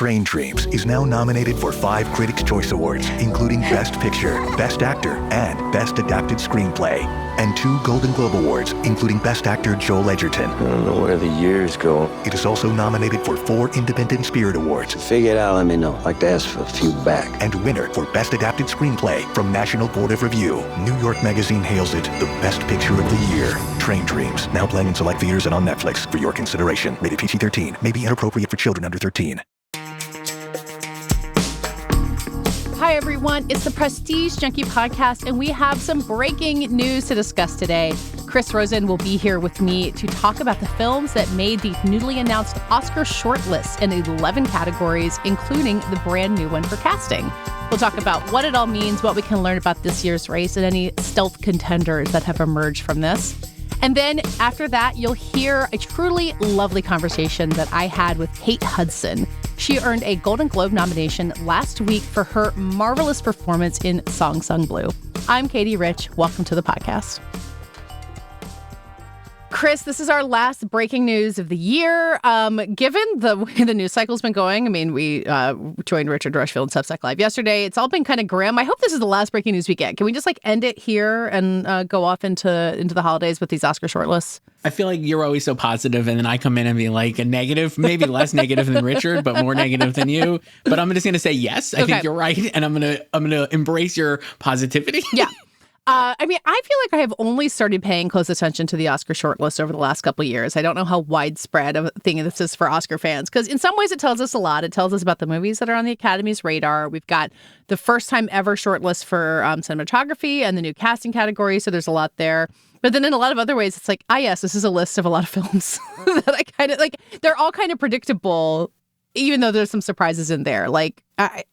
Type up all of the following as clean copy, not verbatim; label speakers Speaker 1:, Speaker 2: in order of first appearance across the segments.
Speaker 1: Train Dreams is now nominated for 5 Critics' Choice Awards, including Best Picture, Best Actor, and Best Adapted Screenplay, and 2 Golden Globe Awards, including Best Actor Joel Edgerton.
Speaker 2: I don't know where the years go.
Speaker 1: It is also nominated for 4 Independent Spirit Awards.
Speaker 2: Figure it out, let me know. I'd like to ask for a few back.
Speaker 1: And winner for Best Adapted Screenplay from National Board of Review. New York Magazine hails it the best picture of the year. Train Dreams, now playing in select theaters and on Netflix. For your consideration, rated PG-13, may be inappropriate for children under 13.
Speaker 3: Hi, everyone. It's the Prestige Junkie Podcast, and we have some breaking news to discuss today. Chris Rosen will be here with me to talk about the films that made the newly announced Oscar shortlist in 11 categories, including the brand new one for casting. We'll talk about what it all means, what we can learn about this year's race, and any stealth contenders that have emerged from this. And then after that, you'll hear a truly lovely conversation that I had with Kate Hudson. She earned a Golden Globe nomination last week for her marvelous performance in Song Sung Blue. I'm Katie Rich. Welcome to the podcast. Chris, this is our last breaking news of the year. Given the way the news cycle's been going, I mean, we joined Richard Rushfield in Substack Live yesterday. It's all been kind of grim. I hope this is the last breaking news we get. Can we just end it here and go off into the holidays with these Oscar shortlists?
Speaker 4: I feel like you're always so positive, and then I come in and be like a negative, maybe less negative than Richard, but more negative than you. But I'm just going to say yes. I think you're right, and I'm gonna embrace your positivity.
Speaker 3: Yeah. I feel like I have only started paying close attention to the Oscar shortlist over the last couple of years. I don't know how widespread of a thing this is for Oscar fans, because in some ways it tells us a lot. It tells us about the movies that are on the Academy's radar. We've got the first time ever shortlist for cinematography and the new casting category, so there's a lot there. But then in a lot of other ways, it's like, yes, this is a list of a lot of films that I kind of like. They're all kind of predictable, even though there's some surprises in there. I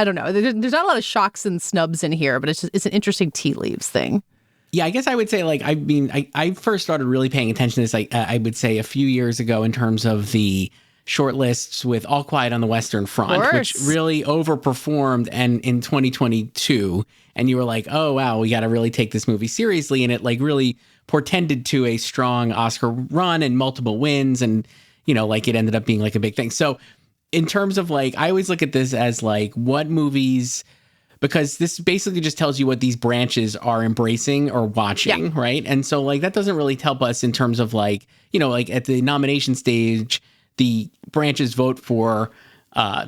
Speaker 3: don't know. There's not a lot of shocks and snubs in here, but it's an interesting tea leaves thing.
Speaker 4: Yeah, I guess I would say, I first started really paying attention to this, I would say a few years ago in terms of the shortlists with All Quiet on the Western Front, which really overperformed and in 2022. And you were like, oh, wow, we got to really take this movie seriously. And it really portended to a strong Oscar run and multiple wins. And, it ended up being a big thing. So in terms of I always look at this as what movies, because this basically just tells you what these branches are embracing or watching, right? And so that doesn't really help us in terms of at the nomination stage, the branches vote for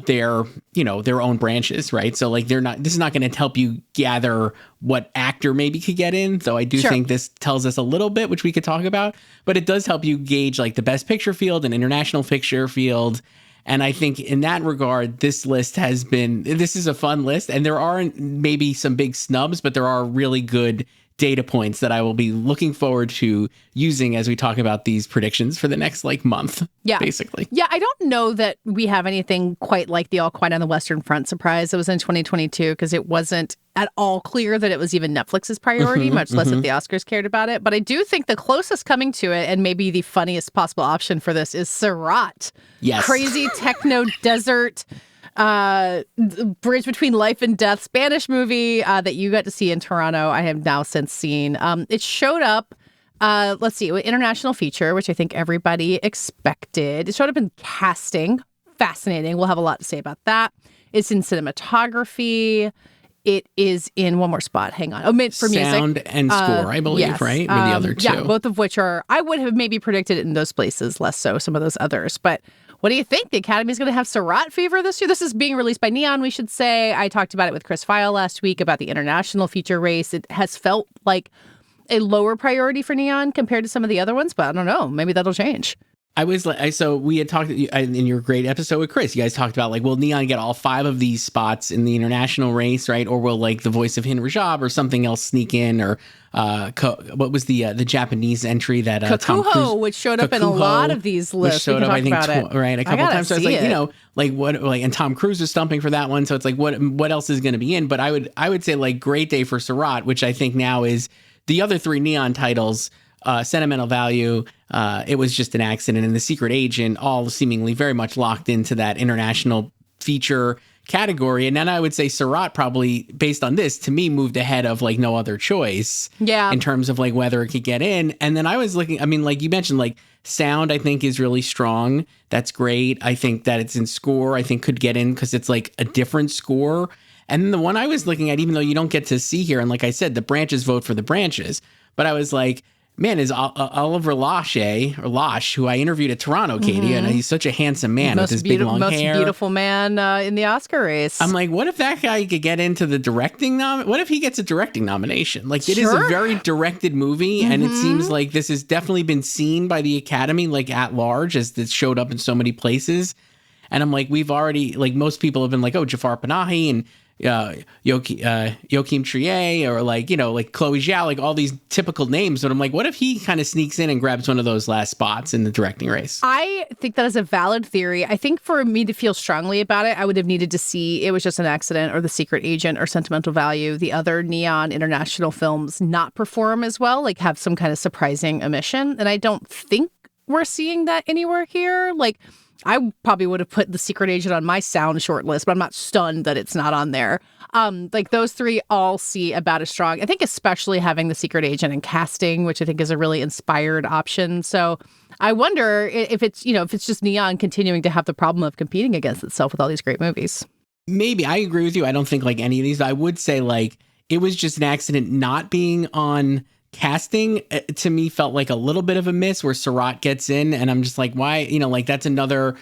Speaker 4: their own branches, right? So this is not going to help you gather what actor maybe could get in, though I do think this tells us a little bit, which we could talk about, but it does help you gauge the best picture field and international picture field. And I think in that regard, this list this is a fun list, and there are maybe some big snubs, but there are really good data points that I will be looking forward to using as we talk about these predictions for the next month, basically.
Speaker 3: Yeah, I don't know that we have anything quite like the All Quiet on the Western Front surprise that was in 2022, because it wasn't at all clear that it was even Netflix's priority, much less that the Oscars cared about it. But I do think the closest coming to it, and maybe the funniest possible option for this, is Sirat.
Speaker 4: Yes.
Speaker 3: Crazy techno desert bridge between life and death Spanish movie that you got to see in Toronto. I have now since seen. It showed up, international feature, which I think everybody expected. It showed up in casting. Fascinating. We'll have a lot to say about that. It's in cinematography. It is in one more spot. Hang on. For music.
Speaker 4: Sound and score, I believe,
Speaker 3: yes.
Speaker 4: right? Or the other two.
Speaker 3: Yeah, both of which I would have maybe predicted it in those places, less so some of those others. But what do you think? The Academy's going to have Sirat fever this year? This is being released by Neon, we should say. I talked about it with Chris Feil last week about the international feature race. It has felt like a lower priority for Neon compared to some of the other ones, but I don't know. Maybe that'll change.
Speaker 4: So we had talked in your great episode with Chris, you guys talked about will Neon get all 5 of these spots in the international race, right? Or will The Voice of Hin Rajab or something else sneak in? Or what was the Japanese entry that Tom Cruise,
Speaker 3: which showed up in a lot of these lists.
Speaker 4: Which showed up, I think, a couple times. So it's and Tom Cruise was stumping for that one. So it's what else is going to be in? But I would say great day for Sirat, which I think now is the other 3 Neon titles. Sentimental Value, It Was Just an Accident, and The Secret Agent, all seemingly very much locked into that international feature category. And then I would say Sirat probably, based on this, to me, moved ahead of like No Other Choice.
Speaker 3: Yeah.
Speaker 4: In terms of like whether it could get in. And then I was looking, I mean, like you mentioned, like sound, I think is really strong. That's great. I think that it's in score, I think could get in because it's like a different score. And then the one I was looking at, even though you don't get to see here, and like I said, the branches vote for the branches, but I was like, man, is Oliver Lash, who I interviewed at Toronto, Katie, and he's such a handsome man with his big long hair.
Speaker 3: Most beautiful man in the Oscar race.
Speaker 4: I'm like, what if that guy could get into the directing what if he gets a directing nomination? Like, it is a very directed movie, and it seems like this has definitely been seen by the Academy, like at large, as this showed up in so many places. And I'm like, we've already, like, most people have been like, oh, Jafar Panahi and Joachim Trier, or like, you know, like Chloe Zhao, like all these typical names. But I'm like, what if he kind of sneaks in and grabs one of those last spots in the directing race?
Speaker 3: I think that is a valid theory. I think for me to feel strongly about it, I would have needed to see It Was Just an Accident or The Secret Agent or Sentimental Value, the other Neon international films, not perform as well, like have some kind of surprising omission. And I don't think we're seeing that anywhere here. Like, I probably would have put The Secret Agent on my sound shortlist, but I'm not stunned that it's not on there. Like those three all see about as strong. I think especially having The Secret Agent and casting, which I think is a really inspired option. So I wonder if it's, you know, if it's just Neon continuing to have the problem of competing against itself with all these great movies.
Speaker 4: Maybe. I agree with you. I don't think like any of these. I would say like It Was Just an Accident not being on casting to me felt like a little bit of a miss where Sirat gets in, and I'm just like, why, you know, like that's another,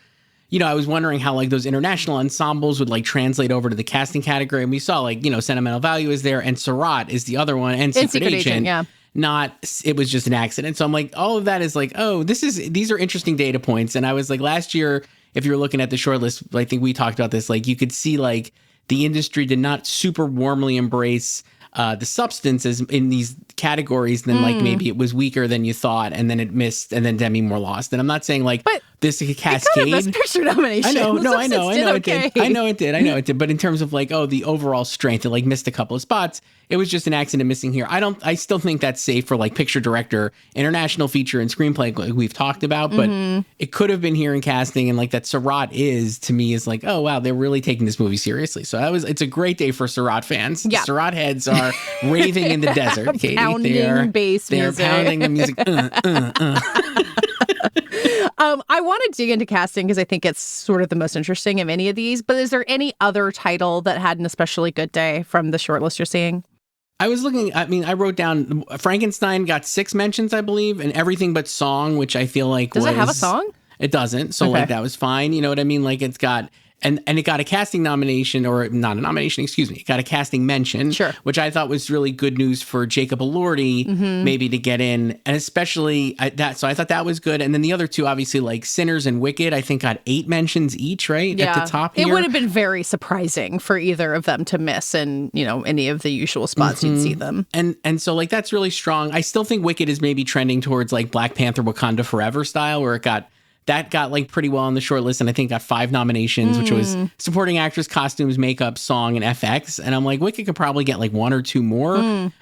Speaker 4: you know, I was wondering how like those international ensembles would like translate over to the casting category, and we saw like, you know, Sentimental Value is there and Sirat is the other one, and Secret Agent, yeah. Not It Was Just an Accident. So I'm like, all of that is like, oh, these are interesting data points. And I was like, last year, if you were looking at the shortlist, I think we talked about this, like you could see like the industry did not super warmly embrace the substances in these categories, then like maybe it was weaker than you thought, and then it missed, and then Demi Moore lost. And I'm not saying like this cascade.
Speaker 3: It got a Best Picture nomination.
Speaker 4: I know it did. But in terms of like, oh, the overall strength, it like missed a couple of spots. It was just an accident missing here. I still think that's safe for like picture director, international feature, and screenplay, like we've talked about. But it could have been here in casting, and like that Sirat to me is like, oh wow, they're really taking this movie seriously. So it's a great day for Sirat fans. Yeah. Sirat heads are raving in the desert. Katie.
Speaker 3: Pounding bass music.
Speaker 4: They're pounding the music.
Speaker 3: I want to dig into casting because I think it's sort of the most interesting of any of these. But is there any other title that had an especially good day from the shortlist you're seeing?
Speaker 4: I was looking, I mean, I wrote down Frankenstein got 6 mentions, I believe, and Everything But Song, which I feel like
Speaker 3: Does it have a song?
Speaker 4: It doesn't. So like that was fine. You know what I mean? Like it's got, and it got a casting nomination, or not a nomination, excuse me. It got a casting mention, which I thought was really good news for Jacob Elordi, maybe to get in, and especially that. So I thought that was good. And then the other two, obviously, like Sinners and Wicked, I think got 8 mentions each, right?
Speaker 3: Yeah.
Speaker 4: At the top here.
Speaker 3: It would have been very surprising for either of them to miss in, you know, any of the usual spots you'd see them.
Speaker 4: And so like that's really strong. I still think Wicked is maybe trending towards like Black Panther Wakanda Forever style, where it got like pretty well on the short list, and I think got 5 nominations, which was supporting actress, costumes, makeup, song, and FX. And I'm like, Wicked could probably get like 1 or 2 more,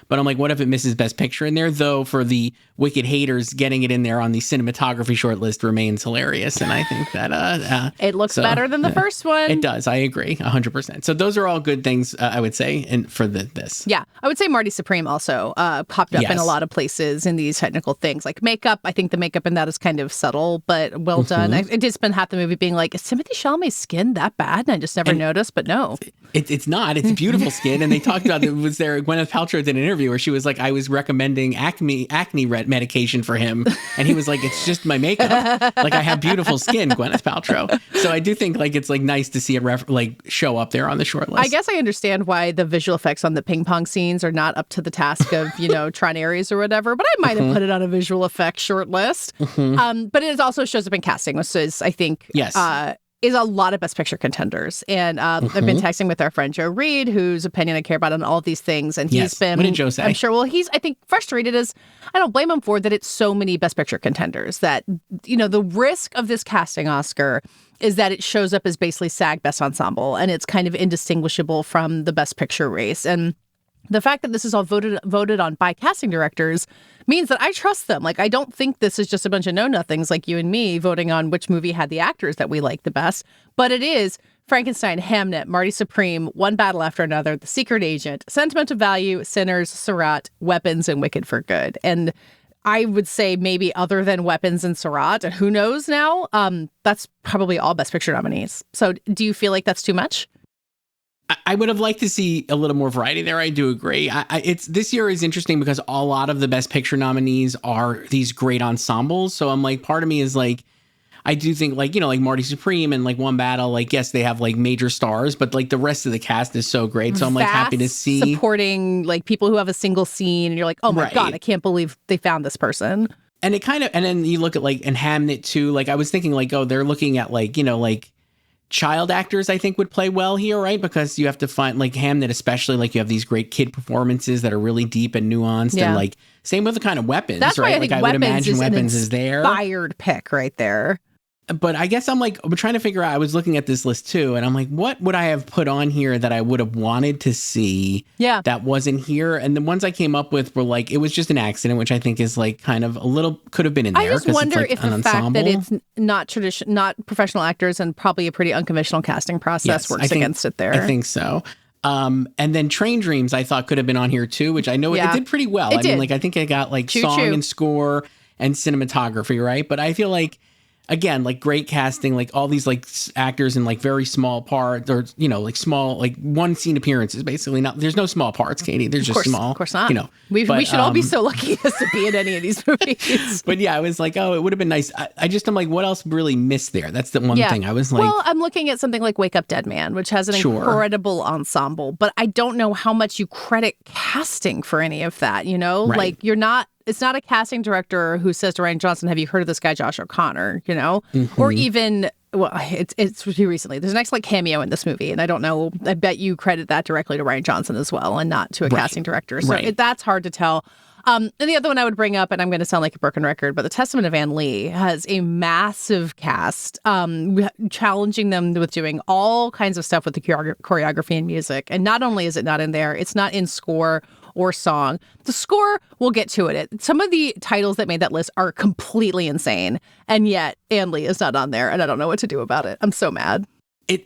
Speaker 4: but I'm like, what if it misses Best Picture in there? Though for the Wicked haters, getting it in there on the cinematography short list remains hilarious, and I think that
Speaker 3: it looks better than the first one.
Speaker 4: It does. I agree 100%. So those are all good things, I would say, and for this.
Speaker 3: Yeah, I would say Marty Supreme also popped up in a lot of places in these technical things like makeup. I think the makeup in that is kind of subtle, but well done. I did spend half the movie being like, is Timothée Chalamet's skin that bad? And I just never noticed, but no.
Speaker 4: It's not. It's beautiful skin. And they talked about it was there. Gwyneth Paltrow did an interview where she was like, I was recommending acne medication for him. And he was like, it's just my makeup. Like, I have beautiful skin, Gwyneth Paltrow. So I do think like it's like nice to see it show up there on the short list.
Speaker 3: I guess I understand why the visual effects on the ping pong scenes are not up to the task of, you know, Tron Ares or whatever, but I might have put it on a visual effects short list. But it also shows up in casting, which is, I think, is a lot of Best Picture contenders. And I've been texting with our friend Joe Reed, whose opinion I care about on all of these things. And he's been,
Speaker 4: what did Joe say?
Speaker 3: I'm sure, well, he's, I think, frustrated as, I don't blame him for that it's so many Best Picture contenders that, you know, the risk of this casting Oscar is that it shows up as basically SAG Best Ensemble, and it's kind of indistinguishable from the Best Picture race. And the fact that this is all voted on by casting directors means that I trust them. Like, I don't think this is just a bunch of know-nothings like you and me voting on which movie had the actors that we like the best, but it is Frankenstein, Hamnet, Marty Supreme, One Battle After Another, The Secret Agent, Sentimental Value, Sinners, Sirat, Weapons, and Wicked for Good. And I would say maybe other than Weapons and Sirat, and who knows now, that's probably all Best Picture nominees. So do you feel like that's too much?
Speaker 4: I would have liked to see a little more variety there. I do agree. It's this year is interesting because a lot of the Best Picture nominees are these great ensembles. So I'm like, part of me is like, I do think like, like Marty Supreme and like One Battle, like, yes, they have like major stars, but like the rest of the cast is so great. So I'm like happy to see
Speaker 3: supporting like people who have a single scene and you're like, oh my God, I can't believe they found this person.
Speaker 4: And it kind of, and then you look at like, and Hamnet too, like I was thinking like, oh, they're looking at like, like child actors I think would play well here, right? Because you have to find like Hamnet, especially like you have these great kid performances that are really deep and nuanced and like same with the kind of Weapons,
Speaker 3: that's
Speaker 4: right?
Speaker 3: Why I think
Speaker 4: like I would imagine Weapons is there.
Speaker 3: Inspired pick right there.
Speaker 4: But I guess I'm trying to figure out, I was looking at this list too, and I'm like, what would I have put on here that I would have wanted to see that wasn't here? And the ones I came up with were like, it was just an accident, which I think is like kind of a little, could have been in there.
Speaker 3: I just wonder
Speaker 4: like
Speaker 3: if the fact that it's not professional actors and probably a pretty unconventional casting process works against it there.
Speaker 4: I think so. And then Train Dreams I thought could have been on here too, which I know it did pretty well. I mean, like I think it got like song and score and cinematography, right? But I feel like, again, like great casting, like all these like actors in like very small parts or, like small, like one scene appearances, basically. Not, there's no small parts, Katie. There's just small.
Speaker 3: Of course not. We should all be so lucky as to be in any of these movies.
Speaker 4: But yeah, I was like, oh, it would have been nice. I'm like, what else really missed there? That's the one thing I was like.
Speaker 3: Well, I'm looking at something like Wake Up Dead Man, which has an incredible ensemble, but I don't know how much you credit casting for any of that,
Speaker 4: Right.
Speaker 3: Like it's not a casting director who says to Rian Johnson, have you heard of this guy, Josh O'Connor, Or even, well, it's pretty recently. There's an excellent cameo in this movie, and I don't know, I bet you credit that directly to Rian Johnson as well and not to a casting director. So that's hard to tell. And the other one I would bring up, and I'm going to sound like a broken record, but The Testament of Anne Lee has a massive cast, challenging them with doing all kinds of stuff with the choreography and music. And not only is it not in there, it's not in score or song. The score, we'll get to it. Some of the titles that made that list are completely insane, and yet Anne Lee is not on there, and I don't know what to do about it. I'm so mad.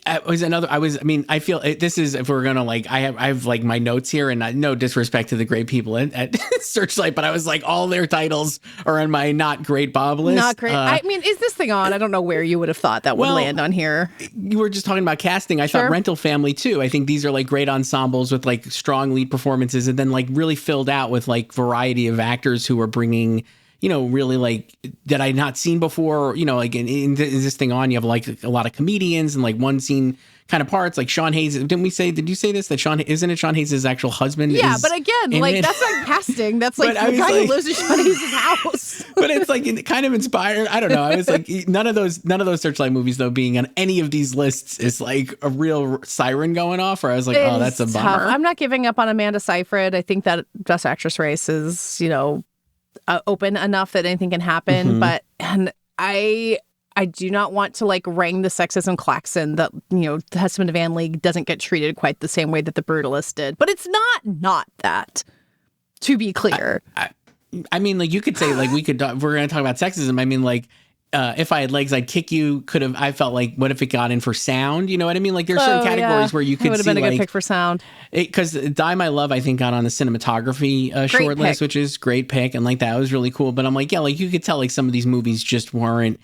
Speaker 4: I feel this is, if we're going to like, I have like my notes here, and no disrespect to the great people at Searchlight, but I was like, all their titles are on my not great Bob list.
Speaker 3: Not great. I mean, is this thing on? I don't know where you would have thought that would land on here.
Speaker 4: You were just talking about casting. I thought Rental Family too. I think these are like great ensembles with like strong lead performances, and then like really filled out with like variety of actors who are bringing, really like that I'd not seen before, like in this thing on, you have like a lot of comedians and like one scene kind of parts, like Sean Hayes. Did you say this, that Sean Hayes' actual husband?
Speaker 3: Yeah, but again, like that's like casting. That's like the guy who lives in Sean Hayes' house.
Speaker 4: But it's like kind of inspired. I don't know. I was like, none of those Searchlight movies though being on any of these lists is like a real siren going off, or I was like, oh, that's a bummer.
Speaker 3: I'm not giving up on Amanda Seyfried. I think that Best Actress race is, open enough that anything can happen, and I do not want to like ring the sexism klaxon that the Testament of Anne Lee doesn't get treated quite the same way that The Brutalist did, but it's not that, to be clear.
Speaker 4: I mean, like you could say like we're going to talk about sexism. I mean, like If I Had Legs, I'd Kick You I felt like, what if it got in for sound? You know what I mean? Like there's certain categories where you could see,
Speaker 3: would have been a good pick for sound.
Speaker 4: Because Die My Love, I think, got on the cinematography short list, which is great pick. And like that was really cool. But I'm like, yeah, like you could tell like some of these movies just weren't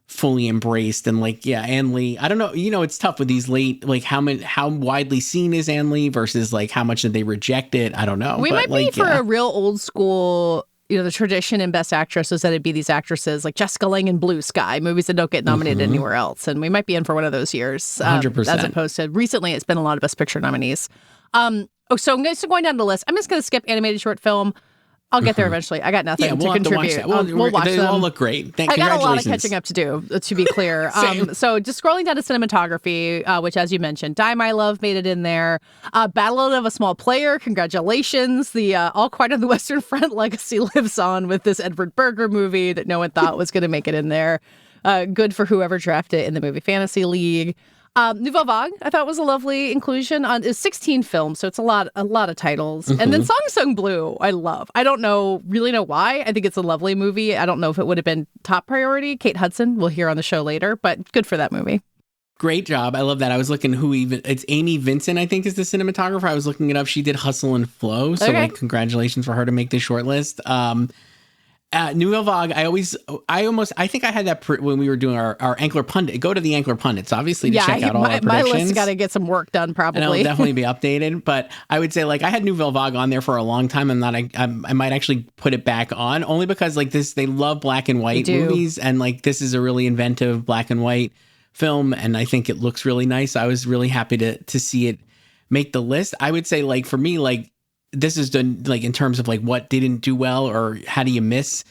Speaker 4: fully embraced. And like, yeah, Anne Lee, I don't know, it's tough with these late, like how widely seen is Anne Lee versus like how much did they reject it? I don't know.
Speaker 3: We might be for a real old school, the tradition in Best Actress is that it'd be these actresses like Jessica Lange in Blue Sky, movies that don't get nominated anywhere else. And we might be in for one of those years.
Speaker 4: 100%.
Speaker 3: As opposed to recently, it's been a lot of Best Picture nominees. So going down the list, I'm just going to skip animated short film. I'll get there eventually. I got nothing to contribute. We'll watch them.
Speaker 4: They all look great.
Speaker 3: I got a lot of catching up to do, to be clear. So just scrolling down to cinematography, which, as you mentioned, Die My Love made it in there. Battle of a Small Player, congratulations. The All Quiet on the Western Front legacy lives on with this Edward Berger movie that no one thought was going to make it in there. Good for whoever drafted it in the Movie Fantasy League. Nouvelle Vague, I thought was a lovely inclusion. It's 16 films, so it's a lot of titles. And then Song Sung Blue, I love. I don't really know why. I think it's a lovely movie. I don't know if it would have been top priority. Kate Hudson, we'll hear on the show later, but good for that movie.
Speaker 4: Great job. I love that. I was looking it's Amy Vincent, I think, is the cinematographer. I was looking it up. She did Hustle and Flow. So like, congratulations for her to make the shortlist. Nouvelle Vague, I think I had that when we were doing our Ankler Pundit. Go to the Ankler Pundits, obviously, to check out all our predictions.
Speaker 3: My list's got to get some work done, probably.
Speaker 4: And it'll definitely be updated. But I would say, like, I had Nouvelle Vague on there for a long time. I might actually put it back on, only because, like, they love black and white movies. And, like, this is a really inventive black and white film. And I think it looks really nice. I was really happy to see it make the list. I would say, like, for me, like, this is done, like, in terms of, like, what didn't do well or how do you miss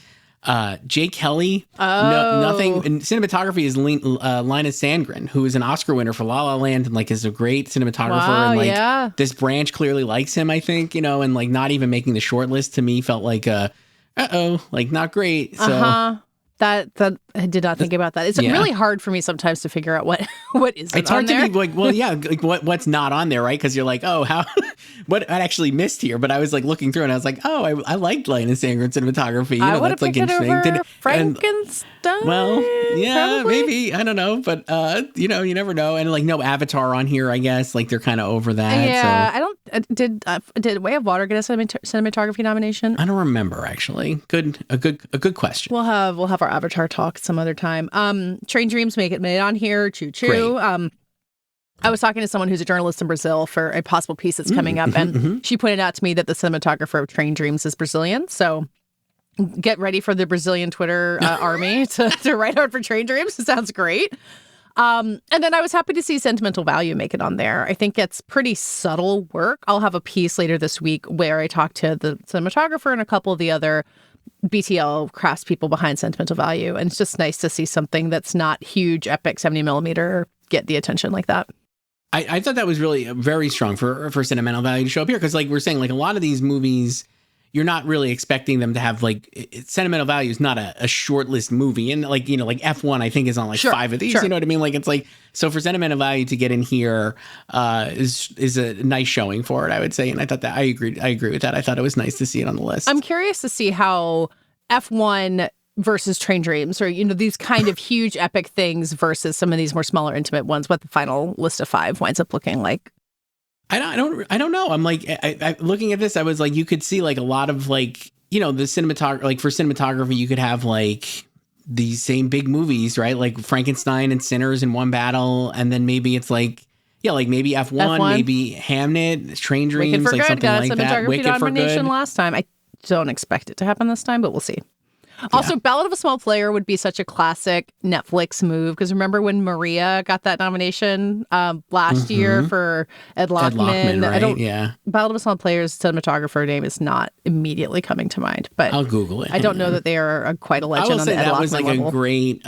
Speaker 4: Jake Kelly. Nothing. And cinematography is Linus Sandgren, who is an Oscar winner for La La Land and, like, is a great cinematographer.
Speaker 3: Wow,
Speaker 4: and, like, this branch clearly likes him, I think, and, like, not even making the short list to me felt like, like, not great. So.
Speaker 3: That I did not think about that. It's really hard for me sometimes to figure out what isn't.
Speaker 4: It's hard
Speaker 3: on there.
Speaker 4: to be like, well, yeah, like what's not on there, right? Because you're like, oh, how what I actually missed here. But I was like looking through and I was like, oh, I liked Linus Sandgren cinematography.
Speaker 3: I would have picked it over Frankenstein.
Speaker 4: Well, yeah,
Speaker 3: probably.
Speaker 4: Maybe, I don't know, but you never know. And like no Avatar on here, I guess. Like they're kind of over that.
Speaker 3: Yeah,
Speaker 4: so.
Speaker 3: I don't. Did Way of Water get a cinematography nomination?
Speaker 4: I don't remember actually. A good question.
Speaker 3: We'll have our Avatar talk some other time. Train Dreams made it on here. Choo choo.
Speaker 4: Great.
Speaker 3: I was talking to someone who's a journalist in Brazil for a possible piece that's coming up, and she pointed out to me that the cinematographer of Train Dreams is Brazilian. So get ready for the Brazilian Twitter army to write out for Train Dreams. It sounds great. And then I was happy to see Sentimental Value make it on there. I think it's pretty subtle work. I'll have a piece later this week where I talk to the cinematographer and a couple of the other BTL craftspeople behind Sentimental Value. And it's just nice to see something that's not huge, epic 70 millimeter get the attention like that.
Speaker 4: I thought that was really very strong for Sentimental Value to show up here. Because like we're saying, like a lot of these movies, you're not really expecting them to have like Sentimental Value is not a shortlist movie. And like, like F1, I think is on like 5 of these, you know what I mean? Like, it's like, so for Sentimental Value to get in here is a nice showing for it, I would say. And I thought that I agree with that. I thought it was nice to see it on the list.
Speaker 3: I'm curious to see how F1 versus Train Dreams or, these kind of huge epic things versus some of these more smaller intimate ones, what the final list of 5 winds up looking like.
Speaker 4: I don't know. I'm like, I looking at this, I was like, you could see like a lot of like, the cinematography, like for cinematography, you could have like these same big movies, right? Like Frankenstein and Sinners in one battle. And then maybe it's like, like maybe F1, maybe Hamnet, Train Dreams, like something like that. Wicked for Good.
Speaker 3: Last time. I don't expect it to happen this time, but we'll see. Also, Ballad of a Small Player would be such a classic Netflix move because remember when Maria got that nomination last year for Ed Lachman?
Speaker 4: Right?
Speaker 3: Ballad of a Small Player's cinematographer name is not immediately coming to mind, but
Speaker 4: I'll Google it.
Speaker 3: I don't know that they are quite a legend.
Speaker 4: I will say
Speaker 3: on the Ed
Speaker 4: that was like
Speaker 3: level.
Speaker 4: a great.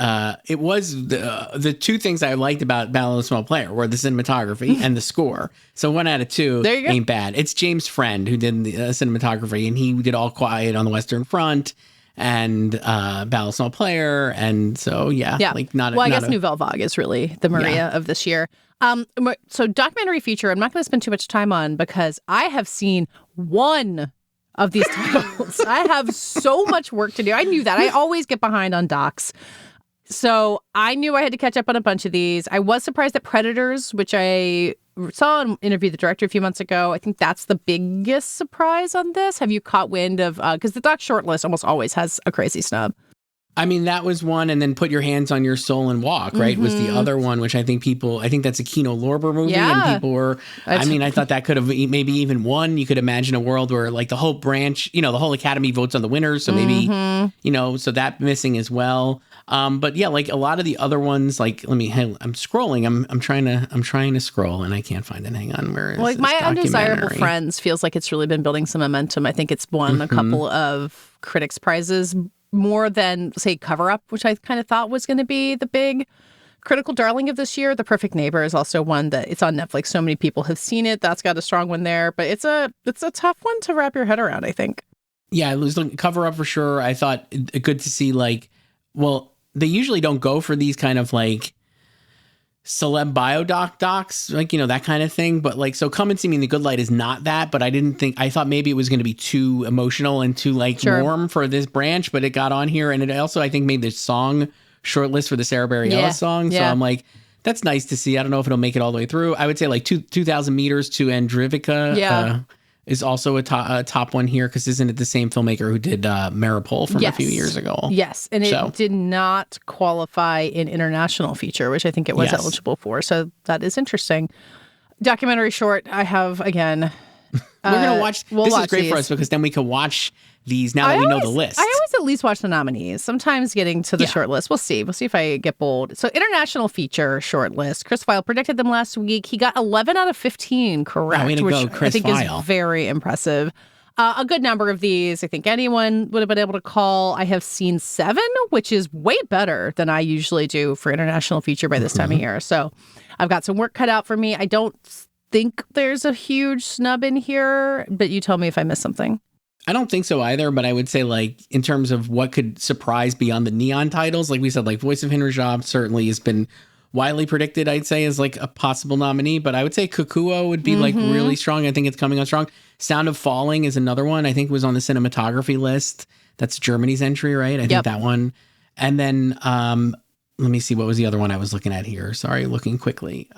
Speaker 4: It was the two things I liked about Ballad of a Small Player were the cinematography and the score. So 1 out of 2 ain't bad. It's James Friend who did the cinematography, and he did All Quiet on the Western Front and Ballad of a Small Player, and so like not.
Speaker 3: Well, I guess Nouvelle Vague is really the Maria of this year. So documentary feature, I'm not going to spend too much time on because I have seen one of these titles. I have so much work to do. I knew that. I always get behind on docs. So I knew I had to catch up on a bunch of these. I was surprised at Predators, which I saw and interviewed the director a few months ago. I think that's the biggest surprise on this. Have you caught wind of, because the doc shortlist almost always has a crazy snub.
Speaker 4: I mean, that was one, and then Put Your Hands on Your Soul and Walk, right, was the other one, which I think that's a Kino Lorber movie, and people were, I thought that could have maybe even won. You could imagine a world where, like, the whole branch, the whole Academy votes on the winners, so maybe, so that missing as well. But yeah, like a lot of the other ones, like, I'm scrolling, I'm trying to scroll, and I can't find it. Hang on, where is
Speaker 3: like
Speaker 4: this
Speaker 3: My Undesirable
Speaker 4: documentary?
Speaker 3: Friends feels like it's really been building some momentum. I think it's won a couple of critics prizes, more than, say, Cover Up, which I kind of thought was going to be the big critical darling of this year. The Perfect Neighbor is also one that it's on Netflix. So many people have seen it. That's got a strong one there. But it's a tough one to wrap your head around, I think.
Speaker 4: Yeah, it was Cover Up for sure. I thought good to see, like, well, they usually don't go for these kind of like celeb docs, like, that kind of thing. But like, so Come and See Me in the Good Light is not that, but I thought maybe it was going to be too emotional and too like warm for this branch, but it got on here. And it also, I think, made the song shortlist for the Sarah Bareilles song. So I'm like, that's nice to see. I don't know if it'll make it all the way through. I would say like 2,000 Meters to Andrivica is also a top one here, because isn't it the same filmmaker who did Maripol from a few years ago?
Speaker 3: Yes, and it did not qualify in international feature, which I think it was eligible for. So that is interesting. Documentary short, I have, again...
Speaker 4: We're going to watch... This is great for us, because then we can watch these now that we know the list.
Speaker 3: I always at least watch the nominees. Sometimes getting to the short list. We'll see. We'll see if I get bold. So international feature short list. Chris Weil predicted them last week. He got 11 out of 15 correct, which I think is very impressive. A good number of these, I think anyone would have been able to call. I have seen 7, which is way better than I usually do for international feature by this time of year. So I've got some work cut out for me. I don't think there's a huge snub in here, but you tell me if I missed something.
Speaker 4: I don't think so either, but I would say, like, in terms of what could surprise beyond the neon titles, like we said, like Voice of Henry Job certainly has been widely predicted, I'd say, as like a possible nominee, but I would say Kukuo would be like really strong. I think it's coming on strong. Sound of Falling is another one I think was on the cinematography list. That's Germany's entry, right? I think that one. And then let me see, what was the other one I was looking at here? Sorry, looking quickly.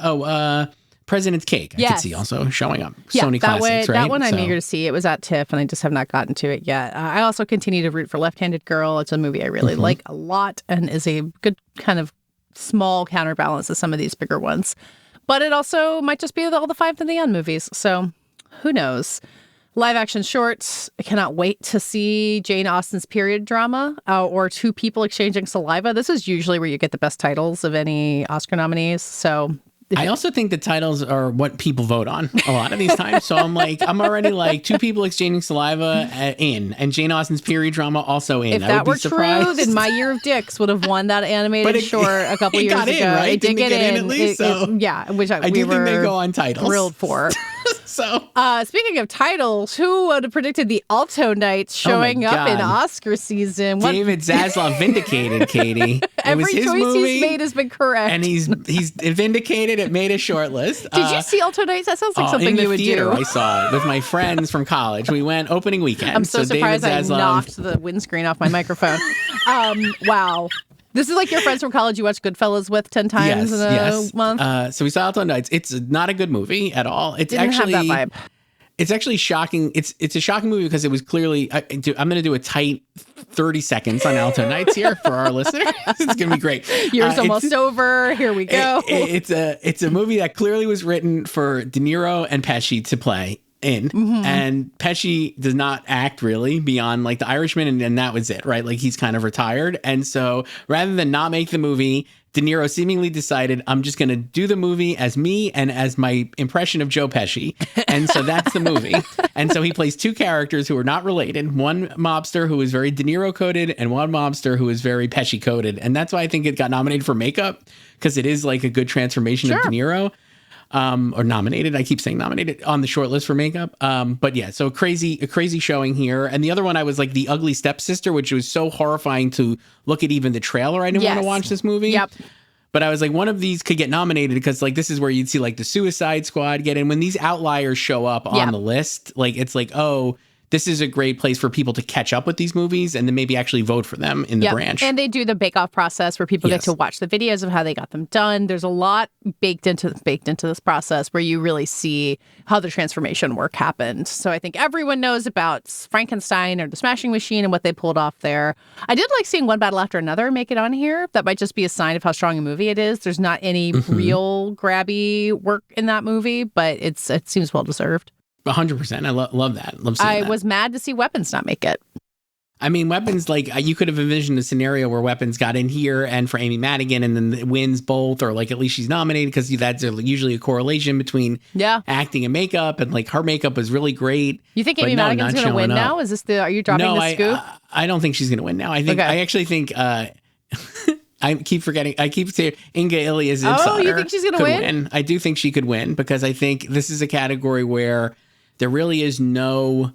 Speaker 4: President's Cake, I could see also showing up. Sony Classics, right?
Speaker 3: That one I'm eager to see. It was at TIFF, and I just have not gotten to it yet. I also continue to root for Left-Handed Girl. It's a movie I really like a lot, and is a good kind of small counterbalance to some of these bigger ones. But it also might just be all the Five to the End movies. So who knows? Live action shorts. I cannot wait to see Jane Austen's period drama or Two People Exchanging Saliva. This is usually where you get the best titles of any Oscar nominees. So
Speaker 4: I also think the titles are what people vote on a lot of these times. So I'm already like Two People Exchanging Saliva and Jane Austen's period drama also in.
Speaker 3: If that were true, then My Year of Dicks would have won that animated short a couple years ago.
Speaker 4: Right?
Speaker 3: It did get in
Speaker 4: at least.
Speaker 3: Which
Speaker 4: I do think they go on titles.
Speaker 3: Thrilled for.
Speaker 4: So,
Speaker 3: speaking of titles, who would have predicted the Alto Nights showing up in Oscar season?
Speaker 4: David Zaslav vindicated, Katie.
Speaker 3: Every choice he's made has been correct,
Speaker 4: and he's vindicated. It made a short list.
Speaker 3: Did you see Alto Nights? That sounds like something you would do.
Speaker 4: I saw it with my friends from college. We went opening weekend.
Speaker 3: I'm so surprised I knocked the windscreen off my microphone. Wow. This is like your friends from college you watch Goodfellas with 10 times in a month?
Speaker 4: So we saw Alto Nights. It's not a good movie at all. It's
Speaker 3: Didn't
Speaker 4: actually
Speaker 3: have that vibe.
Speaker 4: It's actually shocking. It's a shocking movie because it was clearly... I'm going to do a tight 30 seconds on Alto Nights here for our listeners. It's going to be great.
Speaker 3: Year's almost over. Here we go.
Speaker 4: It's a movie that clearly was written for De Niro and Pesci to play in, and Pesci does not act really beyond like The Irishman, and that was it, right? Like he's kind of retired, and so rather than not make the movie, De Niro seemingly decided, I'm just going to do the movie as me and as my impression of Joe Pesci, and so that's the movie. And so he plays two characters who are not related, one mobster who is very De Niro coded and one mobster who is very Pesci coded, and that's why I think it got nominated for makeup, because it is like a good transformation of De Niro. Or nominated. I keep saying nominated on the short list for makeup. But yeah, so a crazy showing here. And the other one I was like The Ugly Stepsister, which was so horrifying to look at even the trailer. I didn't want to watch this movie.
Speaker 3: Yep.
Speaker 4: But I was like, one of these could get nominated because like this is where you'd see like the Suicide Squad get in. When these outliers show up on the list, like it's like, oh, this is a great place for people to catch up with these movies and then maybe actually vote for them in the branch.
Speaker 3: And they do the bake-off process where people get to watch the videos of how they got them done. There's a lot baked into this process where you really see how the transformation work happened. So I think everyone knows about Frankenstein or The Smashing Machine and what they pulled off there. I did like seeing One Battle After Another make it on here. That might just be a sign of how strong a movie it is. There's not any real grabby work in that movie, but it seems well-deserved.
Speaker 4: 100%. I love that. Love seeing that.
Speaker 3: I was mad to see Weapons not make it.
Speaker 4: I mean, Weapons, like, you could have envisioned a scenario where Weapons got in here and for Amy Madigan and then it wins both, or like at least she's nominated, because that's usually a correlation between acting and makeup, and like her makeup was really great.
Speaker 3: You think Amy Madigan's going to win now? Is this are you dropping the scoop?
Speaker 4: I don't think she's going to win now. I actually think I keep forgetting. I keep saying Inga Ilias.
Speaker 3: Oh, you think she's going to
Speaker 4: win? I do think she could win, because I think this is a category where there really is no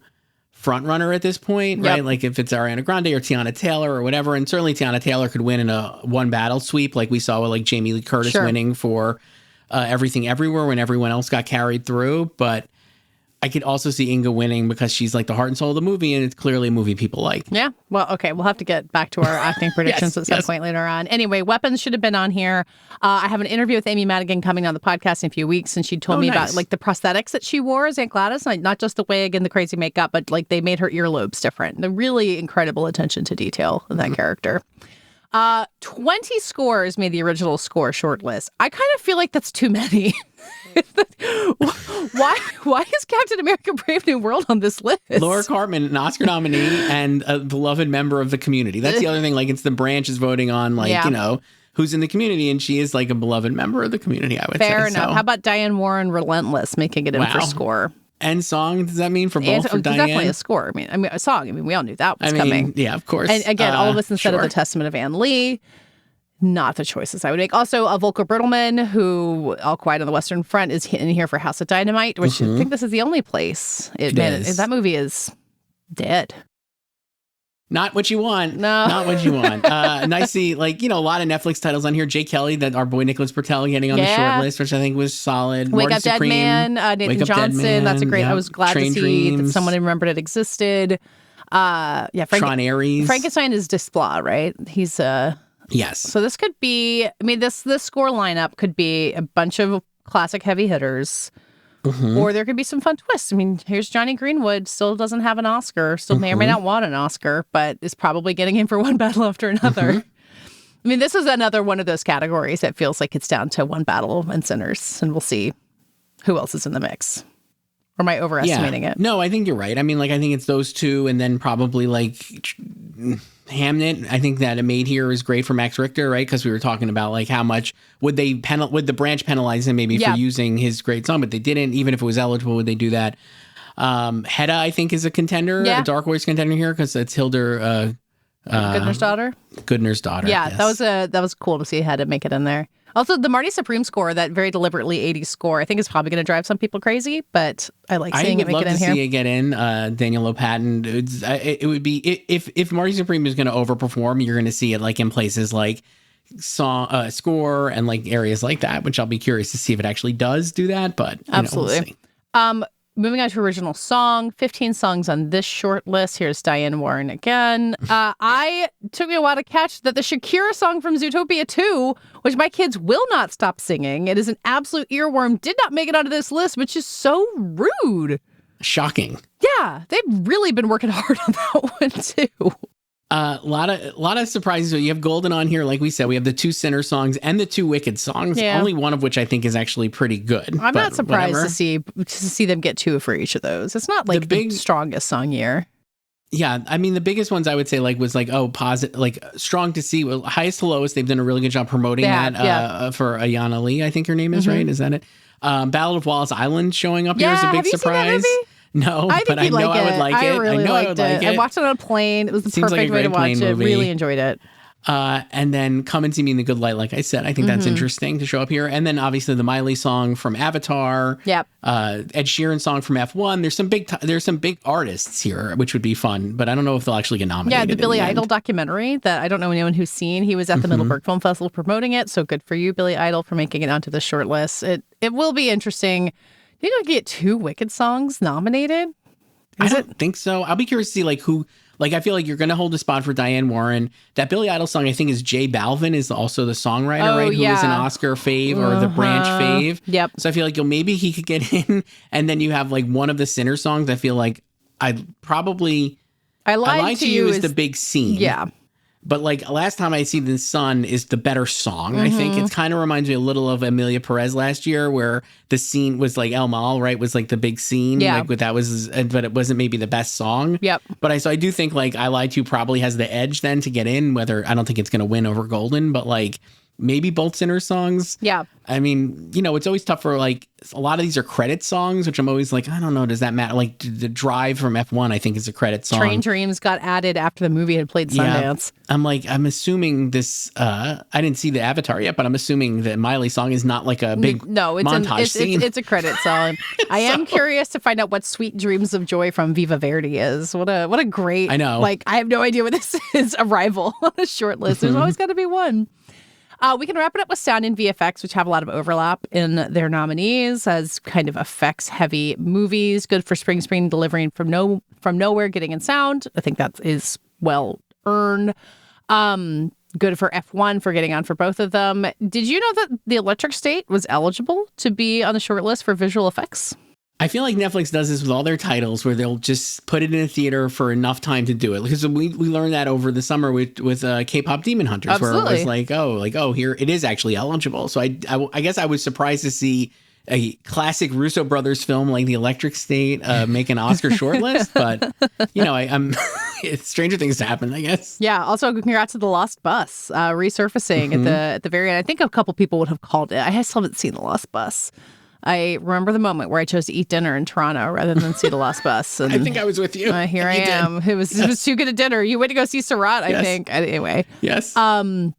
Speaker 4: front runner at this point, right? Like if it's Ariana Grande or Tiana Taylor or whatever, and certainly Tiana Taylor could win in a one battle sweep, like we saw with like Jamie Lee Curtis winning for Everything Everywhere when everyone else got carried through. But I could also see Inga winning because she's like the heart and soul of the movie, and it's clearly a movie people like.
Speaker 3: Yeah. Well, okay. We'll have to get back to our acting predictions at some point later on. Anyway, Weapons should have been on here. I have an interview with Amy Madigan coming on the podcast in a few weeks, and she told me about like the prosthetics that she wore as Aunt Gladys, like not just the wig and the crazy makeup, but like they made her earlobes different. The really incredible attention to detail in that character. 20 scores made the original score shortlist. I kind of feel like that's too many. Why is Captain America Brave New World on this list?
Speaker 4: Laura Cartman, an Oscar nominee and a beloved member of the community. That's the other thing. Like, it's the branch is voting on, like, you know, who's in the community, and she is like a beloved member of the community, I would say.
Speaker 3: Fair enough. So. How about Diane Warren, Relentless, making it in for score?
Speaker 4: And song, does that mean for both? For Diane?
Speaker 3: Definitely a score. I mean, a song. I mean, we all knew that was coming.
Speaker 4: Yeah, of course.
Speaker 3: And again, all of us instead of the Testament of Ann Lee. Not the choices I would make. Also, Volker Bertelmann, who All Quiet on the Western Front is in here for House of Dynamite, which I think this is the only place. That movie is dead.
Speaker 4: Not what you want.
Speaker 3: No.
Speaker 4: Not what you want. Nicely, like, you know, a lot of Netflix titles on here. Jay Kelly, that our boy Nicholas Bertel getting on the short list, which I think was solid.
Speaker 3: Wake Up Dead Man, Nathan Johnson. That's a great, I was glad to see that someone remembered it existed.
Speaker 4: Sean Aries.
Speaker 3: Frankenstein is Desplat, right? He's
Speaker 4: Yes.
Speaker 3: So this could be, I mean, this score lineup could be a bunch of classic heavy hitters, or there could be some fun twists. I mean, here's Johnny Greenwood, still doesn't have an Oscar, still may or may not want an Oscar, but is probably getting in for one battle after another. I mean, this is another one of those categories that feels like it's down to one battle and sinners, and we'll see who else is in the mix. Or am I overestimating it?
Speaker 4: No, I think you're right. I mean, like, I think it's those two, and then probably like Hamnet. I think that A Maid Here is great for Max Richter, right? Because we were talking about like how much would the branch penalize him maybe for using his great song, but they didn't. Even if it was eligible, would they do that? Hedda, I think, is a contender, a dark horse contender here because it's Hildur
Speaker 3: Goodner's daughter.
Speaker 4: Goodner's daughter.
Speaker 3: Yeah, yes. that was cool to see Hedda make it in there. Also, the Marty Supreme score, that very deliberately 80s score, I think is probably going to drive some people crazy, but I like seeing it make it in here. I would love to see it get in.
Speaker 4: Daniel Lopatin. It would be, if Marty Supreme is going to overperform, you're going to see it like in places like score and like areas like that, which I'll be curious to see if it actually does do that, but
Speaker 3: absolutely. We'll see. Moving on to original song, 15 songs on this short list. Here's Diane Warren again. I took me a while to catch that the Shakira song from Zootopia 2, which my kids will not stop singing, it is an absolute earworm, did not make it onto this list, which is so rude.
Speaker 4: Shocking.
Speaker 3: Yeah, they've really been working hard on that one too.
Speaker 4: A lot of surprises. So you have Golden on here, like we said. We have the two Sinner songs and the two Wicked songs. Yeah. Only one of which I think is actually pretty good.
Speaker 3: I'm not surprised to see them get two for each of those. It's not like the strongest song year.
Speaker 4: Yeah, I mean the biggest ones I would say was positive, like Strong to See. Well, Highest to Lowest, they've done a really good job promoting that for Ayanna Lee. I think her name is right. Is that it? Ballad of Wallace Island showing up here is a big surprise.
Speaker 3: No,
Speaker 4: but I know I would like it.
Speaker 3: Really liked it. I watched it on a plane. It was the perfect way to watch it. Really enjoyed it.
Speaker 4: And then Come and See Me in the Good Light, like I said. I think that's interesting to show up here. And then obviously the Miley song from Avatar.
Speaker 3: Yep.
Speaker 4: Ed Sheeran song from F1. There's some big artists here, which would be fun, but I don't know if they'll actually get nominated.
Speaker 3: Yeah, the Billy Idol documentary that I don't know anyone who's seen. He was at the Middleburg Film Festival promoting it. So good for you, Billy Idol, for making it onto the short list. It will be interesting. You don't get two Wicked songs nominated.
Speaker 4: I don't think so. I'll be curious to see who. I feel like you're going to hold a spot for Diane Warren. That Billy Idol song, I think, is Jay Balvin is also the songwriter, right? Who is an Oscar fave or the branch fave.
Speaker 3: Yep.
Speaker 4: So I feel like maybe he could get in. And then you have one of the Sinner songs. I feel like I Lied to You is the big scene.
Speaker 3: Yeah.
Speaker 4: But last time I see the Sun is the better song. I think it kind of reminds me a little of Amelia Perez last year, where the scene was El Mal, right? Was the big scene.
Speaker 3: Yeah.
Speaker 4: But it wasn't maybe the best song.
Speaker 3: Yep.
Speaker 4: But I do think I Lied to You probably has the edge then to get in. Whether I don't think it's going to win over Golden, but maybe both Sinners songs.
Speaker 3: Yeah.
Speaker 4: I mean, it's always tough for like a lot of these are credit songs, which I'm always like, I don't know, does that matter? Like the Drive from F1, I think is a credit song.
Speaker 3: Train Dreams got added after the movie had played Sundance.
Speaker 4: Yeah. I'm assuming this, I didn't see the Avatar yet, but I'm assuming the Miley song is not like a big montage scene.
Speaker 3: It's a credit song. I am curious to find out what Sweet Dreams of Joy from Viva Verdi is. What a great,
Speaker 4: I know.
Speaker 3: Like, I have no idea what this is. A rival on a short list. There's always got to be one. We can wrap it up with sound and VFX, which have a lot of overlap in their nominees as kind of effects-heavy movies. Good for spring screen, delivering from nowhere, getting in sound. I think that is well earned. Good for F1 for getting on for both of them. Did you know that The Electric State was eligible to be on the short list for visual effects?
Speaker 4: I feel like Netflix does this with all their titles where they'll just put it in a theater for enough time to do it. Because we learned that over the summer with K-pop Demon Hunters.
Speaker 3: Absolutely.
Speaker 4: Where it was like, here, it is actually eligible. So I guess I was surprised to see a classic Russo brothers film like The Electric State make an Oscar shortlist. But, I'm stranger things happen, I guess.
Speaker 3: Yeah. Also, congrats to The Lost Bus resurfacing at the very end. I think a couple people would have called it. I still haven't seen The Lost Bus. I remember the moment where I chose to eat dinner in Toronto rather than see The Lost Bus. And
Speaker 4: I think I was with you.
Speaker 3: Here I am. It was too good a dinner. You went to go see Sirat, I think. Anyway.
Speaker 4: Yes.
Speaker 3: And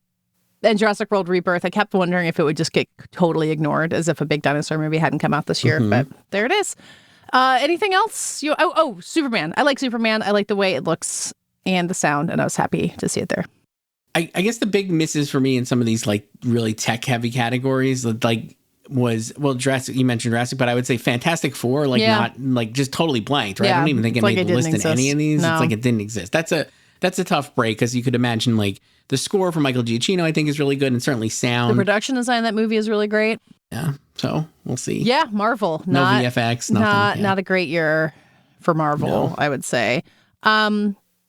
Speaker 3: Jurassic World Rebirth, I kept wondering if it would just get totally ignored as if a big dinosaur movie hadn't come out this year. But there it is. Anything else? Superman. I like Superman. I like the way it looks and the sound, and I was happy to see it there.
Speaker 4: I guess the big misses for me in some of these like really tech heavy categories, like Jurassic, you mentioned Jurassic, but I would say Fantastic Four, not like just totally blanked, right?
Speaker 3: Yeah,
Speaker 4: I don't even think it made the list in any of these.
Speaker 3: No.
Speaker 4: It's like it didn't exist. That's a tough break because you could imagine like the score from Michael Giacchino, I think is really good, and certainly sound.
Speaker 3: The production design of that movie is really great.
Speaker 4: Yeah, so we'll see.
Speaker 3: Yeah, Marvel.
Speaker 4: No VFX, nothing.
Speaker 3: Not a great year for Marvel, I would say.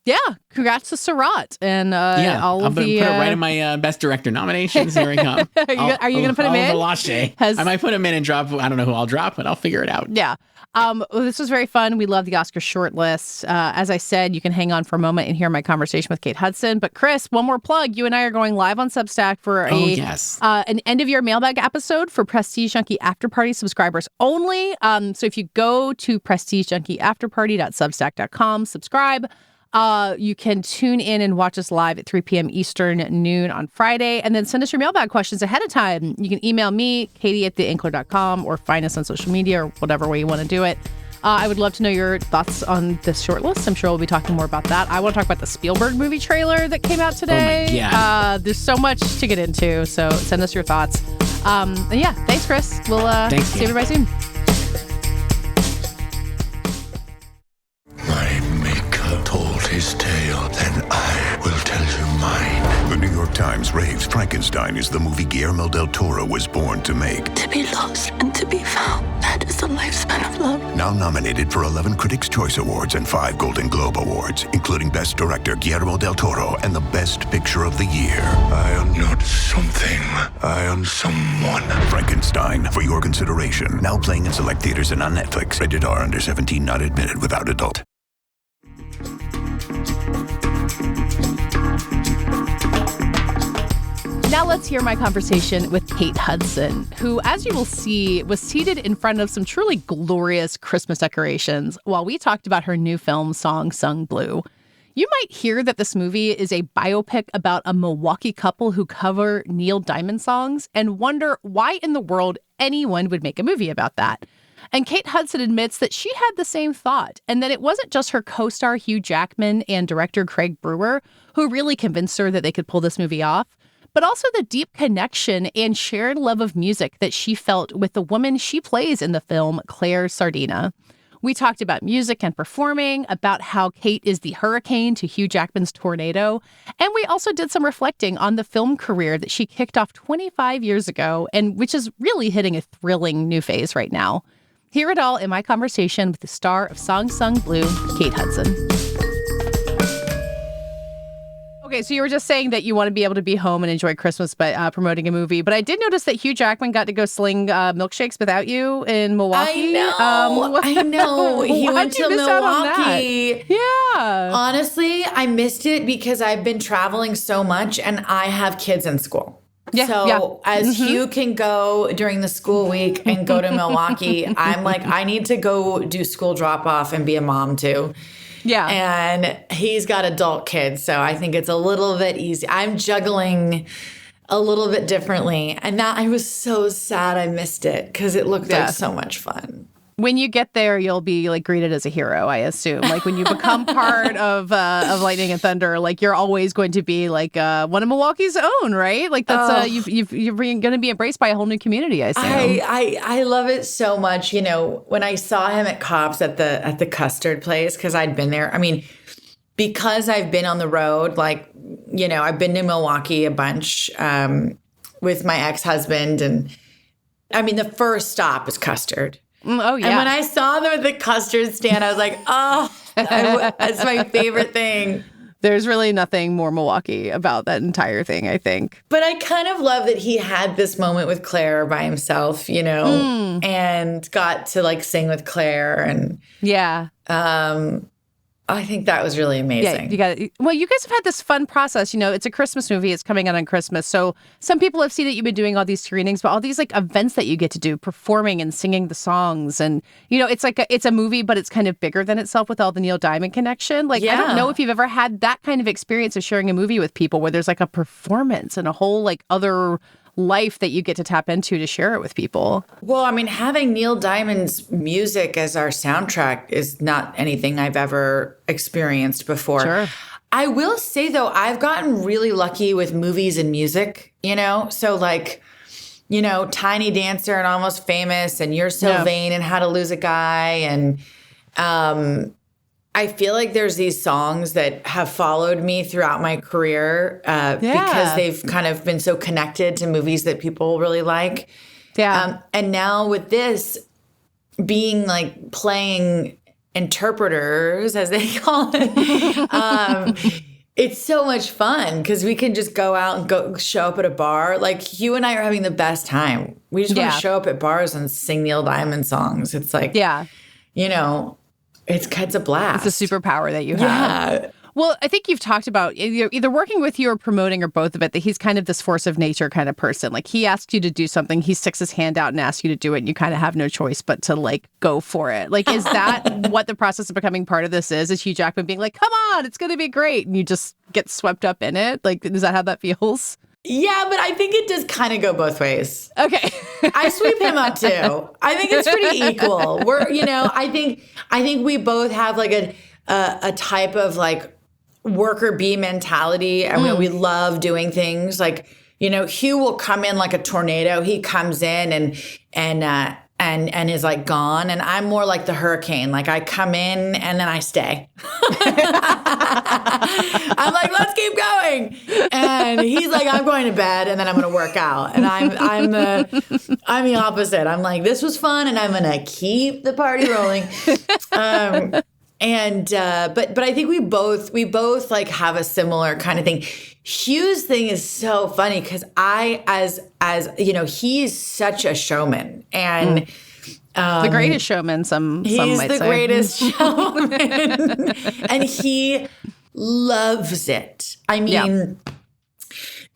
Speaker 3: Yeah, congrats to Sirat and all of the.
Speaker 4: Put it right in my best director nominations. Here I come.
Speaker 3: Are you going to put him in?
Speaker 4: I might put him in and drop. I don't know who I'll drop, but I'll figure it out.
Speaker 3: Yeah. This was very fun. We love the Oscar shortlist. As I said, you can hang on for a moment and hear my conversation with Kate Hudson. But Chris, one more plug. You and I are going live on Substack for an end-of-year mailbag episode for Prestige Junkie After Party subscribers only. So if you go to prestigejunkie.afterparty.substack.com, subscribe. You can tune in and watch us live at 3 p.m. Eastern, noon on Friday, and then send us your mailbag questions ahead of time. You can email me, Katey@theinkler.com, or find us on social media or whatever way you want to do it. I would love to know your thoughts on this shortlist. I'm sure we'll be talking more about that. I want to talk about the Spielberg movie trailer that came out today.
Speaker 4: Oh my God.
Speaker 3: There's so much to get into, so send us your thoughts. And yeah, thanks, Chris. We'll see everybody soon.
Speaker 5: His tale, then I will tell you mine.
Speaker 6: The New York Times raves Frankenstein is the movie Guillermo del Toro was born to make.
Speaker 7: To be lost and to be found, that is the lifespan of love.
Speaker 6: Now nominated for 11 Critics' Choice Awards and 5 Golden Globe Awards, including Best Director Guillermo del Toro and the Best Picture of the Year.
Speaker 5: I am not something. I am someone.
Speaker 6: Frankenstein, for your consideration. Now playing in select theaters and on Netflix. Rated R, under 17, not admitted without adult.
Speaker 3: Now let's hear my conversation with Kate Hudson, who, as you will see, was seated in front of some truly glorious Christmas decorations while we talked about her new film, Song Sung Blue. You might hear that this movie is a biopic about a Milwaukee couple who cover Neil Diamond songs and wonder why in the world anyone would make a movie about that. And Kate Hudson admits that she had the same thought, and that it wasn't just her co-star Hugh Jackman and director Craig Brewer who really convinced her that they could pull this movie off, but also the deep connection and shared love of music that she felt with the woman she plays in the film, Claire Sardina. We talked about music and performing, about how Kate is the hurricane to Hugh Jackman's tornado, and we also did some reflecting on the film career that she kicked off 25 years ago, and which is really hitting a thrilling new phase right now. Hear it all in my conversation with the star of Song Sung Blue, Kate Hudson. Okay, so you were just saying that you want to be able to be home and enjoy Christmas by promoting a movie, but I did notice that Hugh Jackman got to go sling milkshakes without you in Milwaukee.
Speaker 8: I know. He went to Milwaukee.
Speaker 3: Yeah.
Speaker 8: Honestly, I missed it because I've been traveling so much and I have kids in school.
Speaker 9: So as Hugh can go during the school week and go to Milwaukee, I'm like, I need to go do school drop off and be a mom too.
Speaker 3: Yeah.
Speaker 9: And he's got adult kids. So I think it's a little bit easy. I'm juggling a little bit differently. And now I was so sad I missed it because it looked like so much fun.
Speaker 3: When you get there, you'll be like greeted as a hero, I assume. Like when you become part of Lightning and Thunder, like you're always going to be like one of Milwaukee's own, right? Like that's you're going to be embraced by a whole new community, I assume.
Speaker 9: I love it so much. You know, when I saw him at Cops at the custard place, because I'd been there. I mean, because I've been on the road, like, you know, I've been to Milwaukee a bunch with my ex-husband, and I mean, the first stop is custard.
Speaker 3: Oh, yeah.
Speaker 9: And when I saw them at the custard stand, I was like, oh, that's my favorite thing.
Speaker 3: There's really nothing more Milwaukee about that entire thing, I think.
Speaker 9: But I kind of love that he had this moment with Claire by himself, you know, and got to like sing with Claire. And
Speaker 3: yeah.
Speaker 9: I think that was really amazing.
Speaker 3: Yeah, you guys have had this fun process. You know, it's a Christmas movie. It's coming out on Christmas. So some people have seen that you've been doing all these screenings, but all these like events that you get to do, performing and singing the songs. And, you know, it's like it's a movie, but it's kind of bigger than itself with all the Neil Diamond connection. Like, I don't know if you've ever had that kind of experience of sharing a movie with people where there's like a performance and a whole like other life that you get to tap into to share it with people.
Speaker 9: Well, I mean, having Neil Diamond's music as our soundtrack is not anything I've ever experienced before.
Speaker 3: Sure.
Speaker 9: I will say, though, I've gotten really lucky with movies and music, you know? So, like, you know, Tiny Dancer and Almost Famous and You're So Vain and How to Lose a Guy. And I feel like there's these songs that have followed me throughout my career because they've kind of been so connected to movies that people really like.
Speaker 3: Yeah.
Speaker 9: And now with this being like playing interpreters, as they call it, it's so much fun because we can just go out and go show up at a bar. Like Hugh and I are having the best time. We just want to show up at bars and sing Neil Diamond songs. It's like, you know, it's a blast.
Speaker 3: It's a superpower that you have.
Speaker 9: Yeah.
Speaker 3: Well, I think you've talked about either working with you or promoting or both of it, that he's kind of this force of nature kind of person. Like he asks you to do something, he sticks his hand out and asks you to do it, and you kind of have no choice but to like go for it. Like, is that what the process of becoming part of this is? Is Hugh Jackman being like, come on, it's going to be great, and you just get swept up in it? Like, is that how that feels?
Speaker 9: Yeah, but I think it does kind of go both ways.
Speaker 3: Okay.
Speaker 9: I sweep him up too. I think it's pretty equal. We're, you know, I think we both have like a type of like worker bee mentality, and we love doing things. Like, you know, Hugh will come in like a tornado. He comes in and is like gone, and I'm more like the hurricane. Like I come in and then I stay. I'm like, let's keep going, and he's like, I'm going to bed and then I'm going to work out, and I'm the opposite. I'm like, this was fun and I'm going to keep the party rolling. But I think we both like have a similar kind of thing. Hugh's thing is so funny because as you know, he's such a showman, and
Speaker 3: the greatest showman. Some might say
Speaker 9: he's the greatest showman, and he loves it. I mean,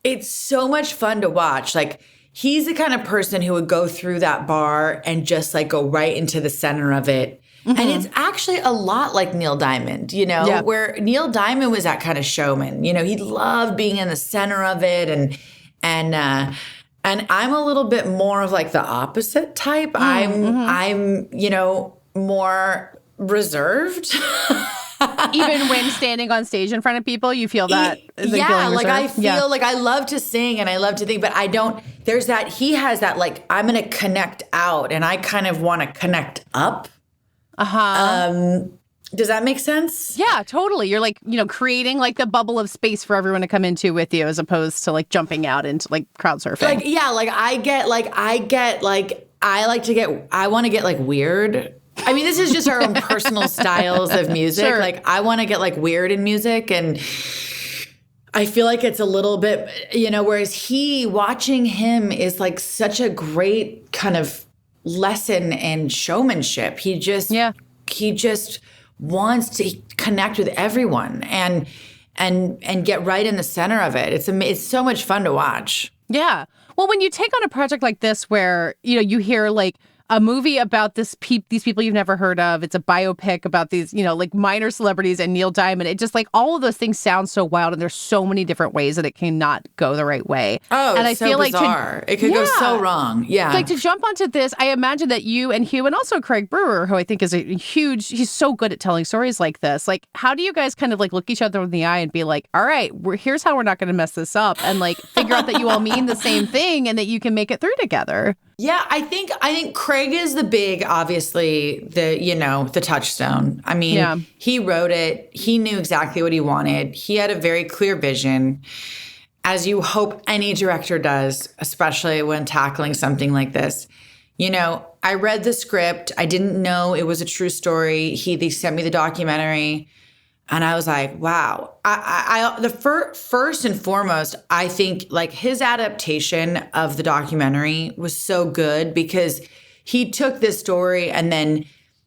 Speaker 9: it's so much fun to watch. Like, he's the kind of person who would go through that bar and just like go right into the center of it. And it's actually a lot like Neil Diamond, you know, where Neil Diamond was that kind of showman. You know, he loved being in the center of it, and I'm a little bit more of like the opposite type. I'm you know, more reserved.
Speaker 3: Even when standing on stage in front of people, you feel that?
Speaker 9: Like I feel like I love to sing and I love to think, but I don't. There's that. He has that like I'm going to connect out, and I kind of want to connect up. Does that make sense?
Speaker 3: Yeah, totally. You're like, you know, creating like the bubble of space for everyone to come into with you, as opposed to like jumping out into like crowd surfing.
Speaker 9: Like, yeah, like I want to get like weird. I mean, this is just our own personal styles of music.
Speaker 3: Sure.
Speaker 9: Like, I want to get like weird in music, and I feel like it's a little bit, you know, whereas watching him is like such a great kind of lesson in showmanship. He just wants to connect with everyone and get right in the center of it. It's so much fun to watch.
Speaker 3: Yeah. Well, when you take on a project like this where, you hear like a movie about these people you've never heard of, it's a biopic about these, like minor celebrities and Neil Diamond, it just like all of those things sound so wild and there's so many different ways that it cannot go the right way.
Speaker 9: Oh,
Speaker 3: and
Speaker 9: it's so bizarre. It could go so wrong. Yeah.
Speaker 3: Like to jump onto this, I imagine that you and Hugh and also Craig Brewer, who I think is he's so good at telling stories like this. Like, how do you guys kind of like look each other in the eye and be like, all right, here's how we're not going to mess this up, and like figure out that you all mean the same thing and that you can make it through together?
Speaker 9: Yeah, I think Craig is the big, obviously, the touchstone. I mean, He wrote it. He knew exactly what he wanted. He had a very clear vision, as you hope any director does, especially when tackling something like this. I read the script. I didn't know it was a true story. They sent me the documentary. And I was like, wow. First and foremost, I think like his adaptation of the documentary was so good because he took this story and then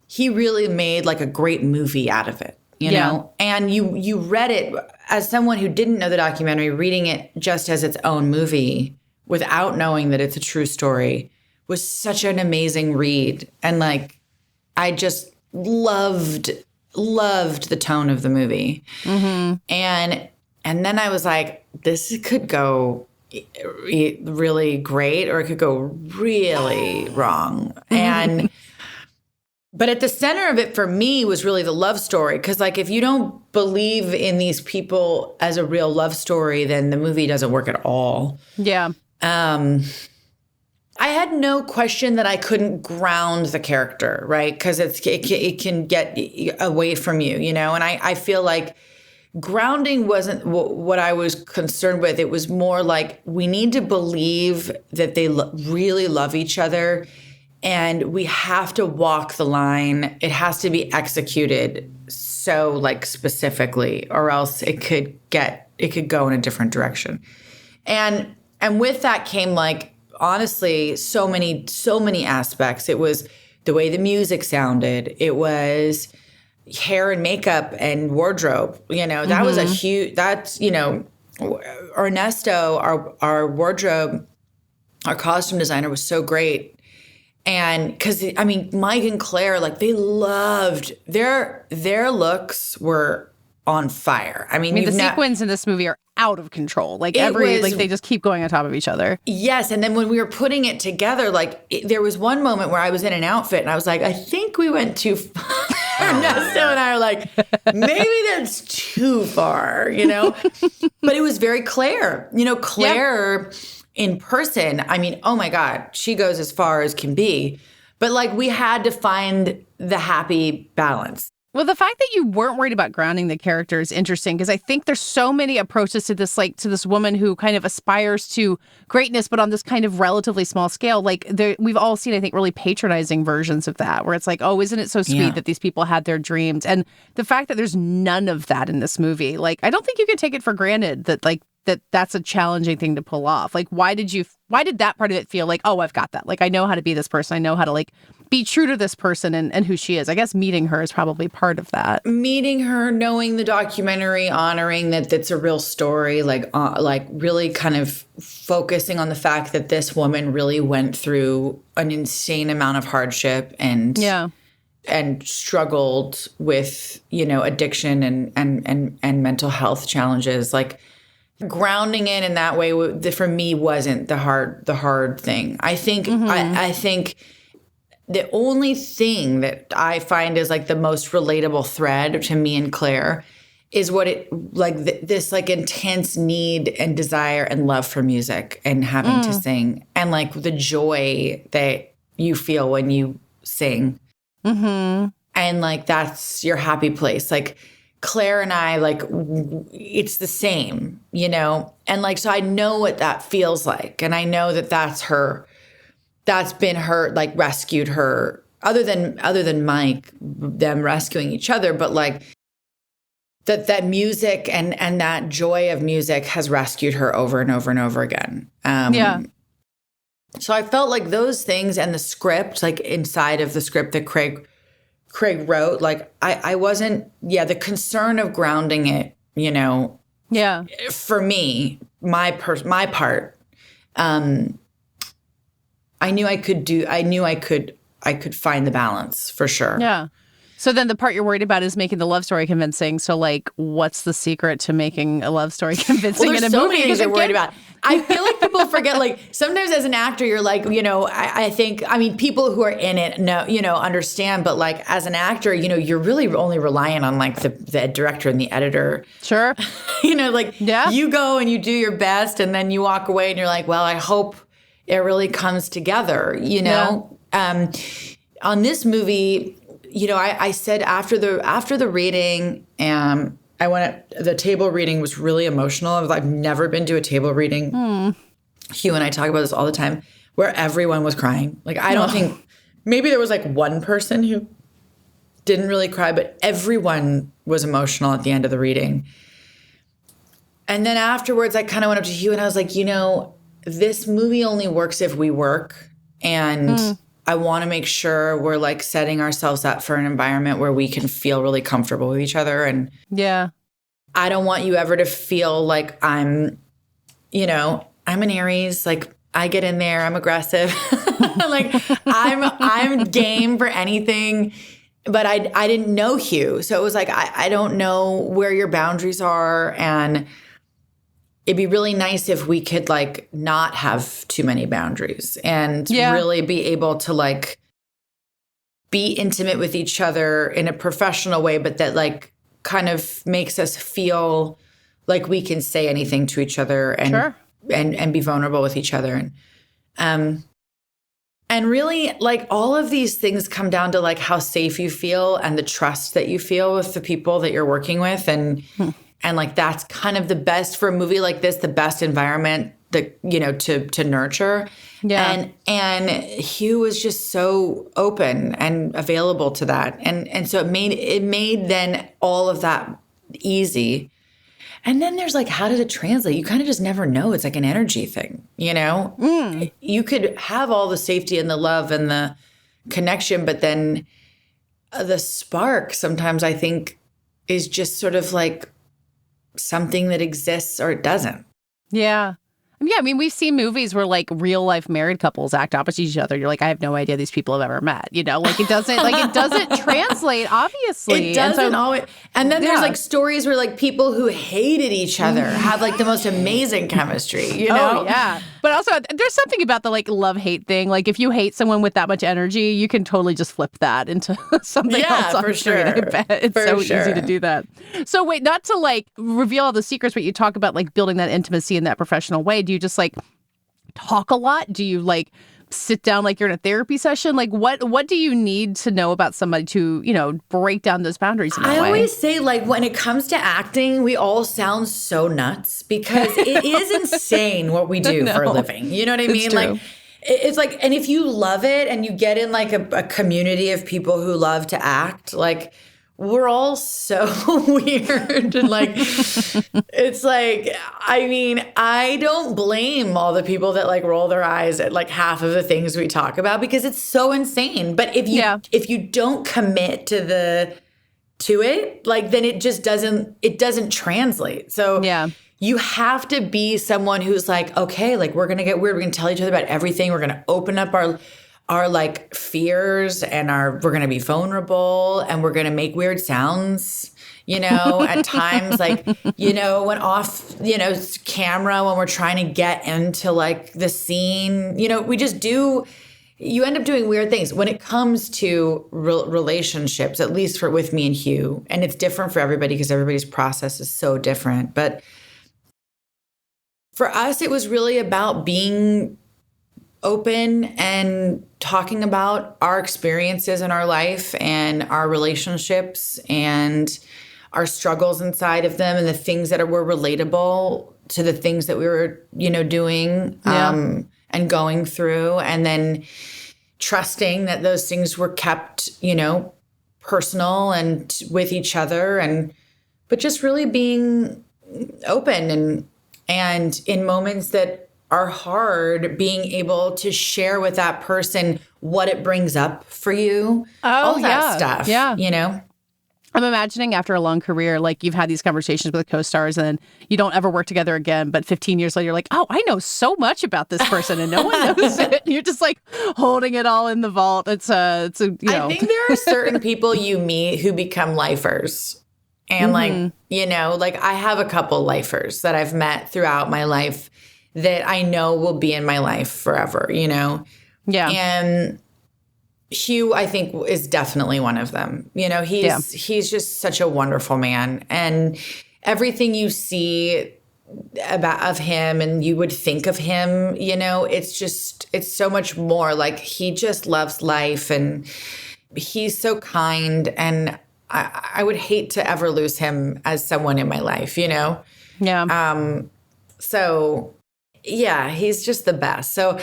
Speaker 9: he really made like a great movie out of it, you know? And you read it as someone who didn't know the documentary, reading it just as its own movie without knowing that it's a true story was such an amazing read. And like, I just loved the tone of the movie. Mm-hmm. And then I was like, this could go really great or it could go really wrong. And but at the center of it for me was really the love story. Because like if you don't believe in these people as a real love story, then the movie doesn't work at all. Yeah. I had no question that I couldn't ground the character, right? Because it can get away from you, And I feel like grounding wasn't what I was concerned with. It was more like we need to believe that they really love each other, and we have to walk the line. It has to be executed so like specifically, or else it could go in a different direction. And with that came like, honestly, so many aspects. It was the way the music sounded. It was hair and makeup and wardrobe. That was a huge, Ernesto, our wardrobe, our costume designer was so great. And because, Mike and Claire, like they loved their looks were on fire.
Speaker 3: The sequins in this movie are out of control. Like they just keep going on top of each other.
Speaker 9: Yes. And then when we were putting it together, there was one moment where I was in an outfit and I was like, I think we went too far. Ernesto and I are like, maybe that's too far, But it was very Claire. Claire in person, oh my God, she goes as far as can be. But like we had to find the happy balance.
Speaker 3: Well, the fact that you weren't worried about grounding the character is interesting because I think there's so many approaches to this, like to this woman who kind of aspires to greatness, but on this kind of relatively small scale. Like we've all seen, I think, really patronizing versions of that, where it's like, oh, isn't it so sweet that these people had their dreams? And the fact that there's none of that in this movie, like, I don't think you can take it for granted that that's a challenging thing to pull off. Like, why did that part of it feel like, oh, I've got that. Like, I know how to be this person. I know how to like be true to this person and who she is. I guess meeting her is probably part of that.
Speaker 9: Meeting her, knowing the documentary, honoring that that's a real story, like really kind of focusing on the fact that this woman really went through an insane amount of hardship and struggled with, addiction and mental health challenges. Like grounding it in that way for me wasn't the hard thing. I think I think the only thing that I find is like the most relatable thread to me and Claire is what it like this like intense need and desire and love for music and having to sing and like the joy that you feel when you sing. Mm-hmm. And like that's your happy place. Like Claire and I, like it's the same, and like so I know what that feels like, and I know that that's been her, like rescued her, other than Mike, them rescuing each other, but like that music and that joy of music has rescued her over and over and over again. So I felt like those things and the script, like inside of the script that Craig wrote, like I wasn't, the concern of grounding it, for me, my part I knew I could find the balance for sure.
Speaker 3: Yeah. So then the part you're worried about is making the love story convincing. So like, what's the secret to making a love story convincing in a
Speaker 9: so
Speaker 3: movie?
Speaker 9: Many things I'm worried about. I feel like people forget, like sometimes as an actor, you're like, I think, people who are in it know, understand, but like as an actor, you're really only relying on like the director and the editor.
Speaker 3: Sure.
Speaker 9: You go and you do your best and then you walk away and you're like, well, I hope it really comes together, Yeah. On this movie, I said after the reading, the table reading was really emotional. I've never been to a table reading. Hugh and I talk about this all the time, where everyone was crying. Like, I don't think, maybe there was like one person who didn't really cry, but everyone was emotional at the end of the reading. And then afterwards, I kind of went up to Hugh and I was like, this movie only works if we work. And I want to make sure we're like setting ourselves up for an environment where we can feel really comfortable with each other. And
Speaker 3: yeah,
Speaker 9: I don't want you ever to feel like I'm an Aries. Like I get in there, I'm aggressive. Like I'm game for anything. But I didn't know Hugh. So it was like, I don't know where your boundaries are. And it'd be really nice if we could like not have too many boundaries and really be able to like be intimate with each other in a professional way, but that like kind of makes us feel like we can say anything to each other and and be vulnerable with each other. And really like all of these things come down to like how safe you feel and the trust that you feel with the people that you're working with. And like, that's kind of the best for a movie like this, the best environment that, to nurture. Yeah. And Hugh was just so open and available to that. And so it made then all of that easy. And then there's like, how does it translate? You kind of just never know. It's like an energy thing, You could have all the safety and the love and the connection, but then the spark sometimes I think is just sort of like something that exists or it doesn't.
Speaker 3: Yeah. Yeah, we've seen movies where like real life married couples act opposite each other. You're like, I have no idea these people have ever met. Like it doesn't translate, obviously.
Speaker 9: It doesn't always. And then there's like stories where like people who hated each other have like the most amazing chemistry,
Speaker 3: Oh, yeah. But also there's something about the like love-hate thing. Like if you hate someone with that much energy, you can totally just flip that into something else on
Speaker 9: for
Speaker 3: screen.
Speaker 9: sure.
Speaker 3: I bet. It's easy to do that. So wait, not to like reveal all the secrets, but you talk about like building that intimacy in that professional way. Do you just like talk a lot? Do you like sit down like you're in a therapy session? Like what do you need to know about somebody to, break down those boundaries in that way?
Speaker 9: I always say like when it comes to acting, we all sound so nuts because it is insane what we do for a living. You know what I mean?
Speaker 3: True.
Speaker 9: Like it's like, and if you love it and you get in like a community of people who love to act, like we're all so weird. And like, it's like, I don't blame all the people that like roll their eyes at like half of the things we talk about because it's so insane. But if you don't commit to it, like then it just doesn't translate. So you have to be someone who's like, okay, like we're going to get weird. We're going to tell each other about everything. We're going to open up our like fears and we're going to be vulnerable and we're going to make weird sounds, at times, like, when off, camera, when we're trying to get into like the scene, we just you end up doing weird things when it comes to relationships, at least with me and Hugh. And it's different for everybody because everybody's process is so different. But for us, it was really about being open and talking about our experiences in our life and our relationships and our struggles inside of them and the things that were relatable to the things that we were, doing and going through, and then trusting that those things were kept, personal and with each other, but just really being open and in moments that are hard, being able to share with that person what it brings up for you. All that stuff. Yeah.
Speaker 3: I'm imagining after a long career, like you've had these conversations with co-stars and then you don't ever work together again. But 15 years later, you're like, oh, I know so much about this person and no one knows it. And you're just like holding it all in the vault. It's I think
Speaker 9: there are certain people you meet who become lifers. And like, you know, like I have a couple lifers that I've met throughout my life that I know will be in my life forever, you know?
Speaker 3: Yeah.
Speaker 9: And Hugh, I think, is definitely one of them. You know, he's just such a wonderful man. And everything you see of him and you would think of him, you know, it's so much more. Like, he just loves life and he's so kind. And I would hate to ever lose him as someone in my life, you know?
Speaker 3: Yeah.
Speaker 9: So, yeah, he's just the best. So,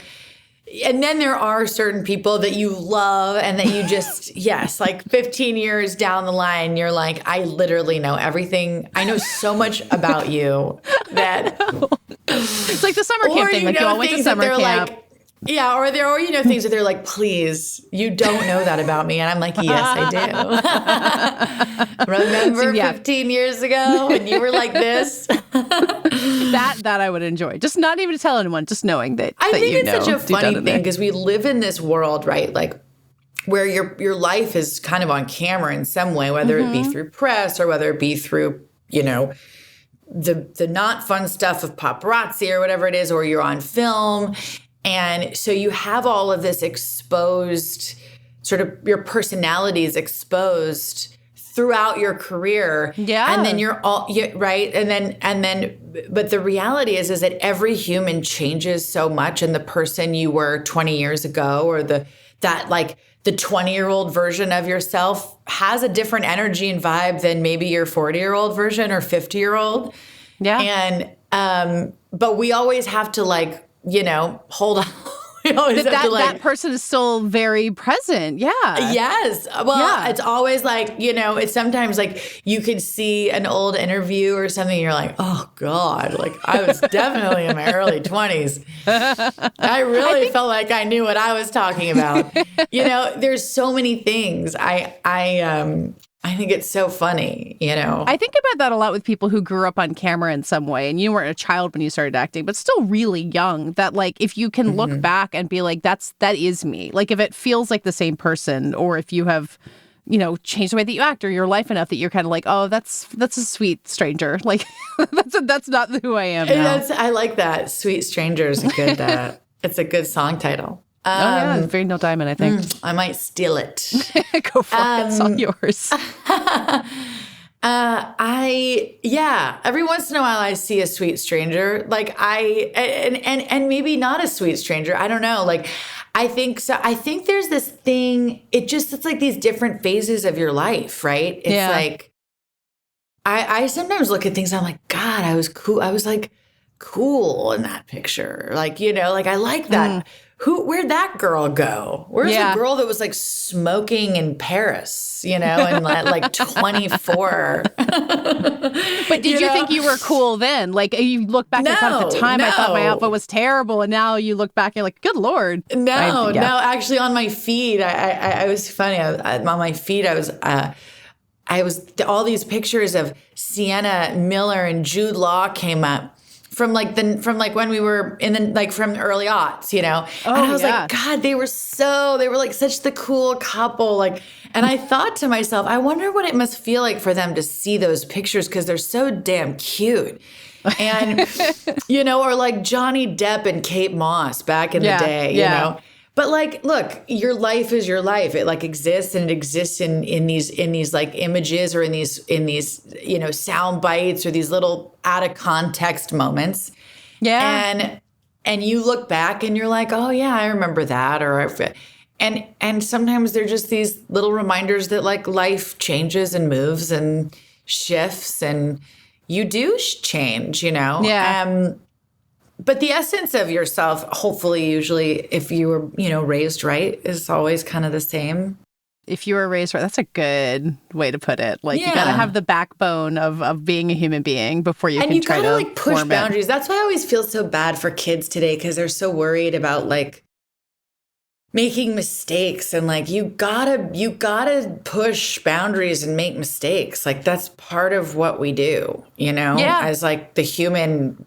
Speaker 9: and then there are certain people that you love and that you just, yes, like 15 years down the line, you're like, I literally know everything. I know so much about you that.
Speaker 3: It's like the summer camp thing. Like you all went to summer camp.
Speaker 9: Like, yeah, or there are, you know, things that they're like, please, you don't know that about me. And I'm like, yes, I do. Remember 15 years ago when you were like this?
Speaker 3: that I would enjoy. Just not even to tell anyone, just knowing that
Speaker 9: I think
Speaker 3: it's
Speaker 9: such a funny thing because we live in this world, right? Like where your life is kind of on camera in some way, whether it be through press or whether it be through, you know, the not fun stuff of paparazzi or whatever it is, or you're on film. And so you have all of this exposed, sort of your personality is exposed throughout your career.
Speaker 3: Yeah.
Speaker 9: And then you're all, right. And then, but the reality is that every human changes so much. And the person you were 20 years ago, or the 20-year-old version of yourself has a different energy and vibe than maybe your 40-year-old version or 50-year-old.
Speaker 3: Yeah.
Speaker 9: And, but we always have to like, you know, hold on.
Speaker 3: That person is still very present. Yeah.
Speaker 9: Yes. Well, It's always like, you know, it's sometimes like you could see an old interview or something. And you're like, oh God, like I was definitely in my early 20s. I really felt like I knew what I was talking about. You know, there's so many things. I think it's so funny, you know.
Speaker 3: I think about that a lot with people who grew up on camera in some way, and you weren't a child when you started acting, but still really young, that like if you can look back and be like, that is me. Like if it feels like the same person, or if you have, you know, changed the way that you act or your life enough that you're kind of like, oh, that's a sweet stranger. Like that's not who I am now.
Speaker 9: I like that. Sweet Stranger is a good, it's a good song title.
Speaker 3: It's very Neil Diamond, I think.
Speaker 9: I might steal it.
Speaker 3: Go for it. It's all yours.
Speaker 9: Every once in a while I see a sweet stranger. Like and maybe not a sweet stranger. I don't know. Like I think so. I think there's this thing. It's like these different phases of your life, right? It's like I sometimes look at things and I'm like, God, I was cool. I was like cool in that picture. Like, you know, like I like that. Where'd that girl go? Where's the girl that was like smoking in Paris, you know, and like 24?
Speaker 3: But did you think you were cool then? Like you look back at the time, I thought my outfit was terrible. And now you look back and you're like, good Lord.
Speaker 9: No, actually on my feed, I was funny. On my feed, I was all these pictures of Sienna Miller and Jude Law came up. From when we were from early aughts, you know? And I was like, God, they were like such the cool couple. Like, and I thought to myself, I wonder what it must feel like for them to see those pictures because they're so damn cute. And, you know, or like Johnny Depp and Kate Moss back in the day, you know? But like, look, your life is your life. It like exists, and it exists in these like images or in these, you know, sound bites or these little out of context moments. Yeah. And you look back and you're like, oh yeah, I remember that. And sometimes they're just these little reminders that like life changes and moves and shifts, and you do change, you know?
Speaker 3: Yeah.
Speaker 9: But the essence of yourself, hopefully, usually, if you were, you know, raised right, is always kind of the same.
Speaker 3: If you were raised right, that's a good way to put it. Like, you got to have the backbone of being a human being before you can try to
Speaker 9: like push boundaries. That's why I always feel so bad for kids today, because they're so worried about like making mistakes, and like you gotta push boundaries and make mistakes. Like that's part of what we do, as like the human,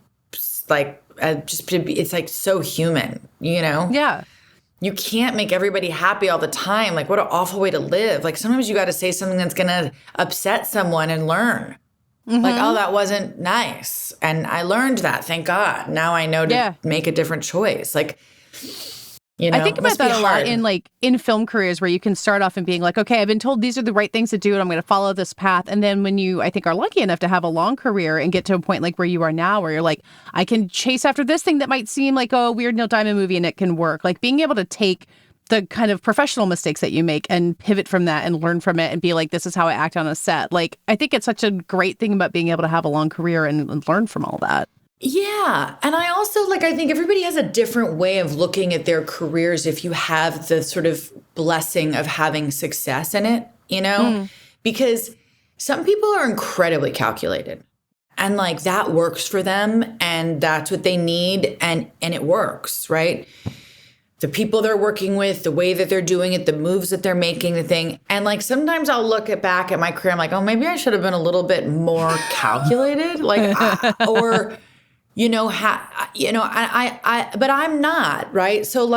Speaker 9: like it's like so human,
Speaker 3: Yeah.
Speaker 9: You can't make everybody happy all the time. Like what an awful way to live. Like sometimes you got to say something that's gonna upset someone and learn. Like, oh, that wasn't nice, and I learned that, thank God. Now I know to make a different choice. Like,
Speaker 3: I think about that a lot in film careers, where you can start off and being like, okay, I've been told these are the right things to do and I'm going to follow this path. And then when you, I think, are lucky enough to have a long career and get to a point like where you are now, where you're like, I can chase after this thing that might seem like a weird Neil Diamond movie and it can work. Like being able to take the kind of professional mistakes that you make and pivot from that and learn from it and be like, this is how I act on a set. Like, I think it's such a great thing about being able to have a long career and learn from all that.
Speaker 9: Yeah. And I also, I think everybody has a different way of looking at their careers if you have the sort of blessing of having success in it, Because some people are incredibly calculated and that works for them and that's what they need and it works, right? The people they're working with, the way that they're doing it, the moves that they're making, the thing. And sometimes I'll look back at my career, I'm like, oh, maybe I should have been a little bit more calculated, but I'm not, right? So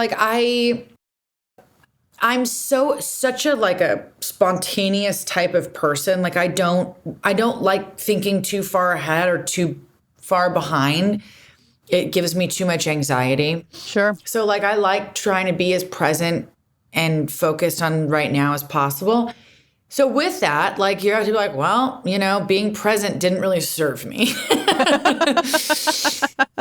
Speaker 9: I'm such a spontaneous type of person. I don't like thinking too far ahead or too far behind. It gives me too much anxiety.
Speaker 3: Sure.
Speaker 9: So I like trying to be as present and focused on right now as possible. So with that, you have to be like, well, being present didn't really serve me.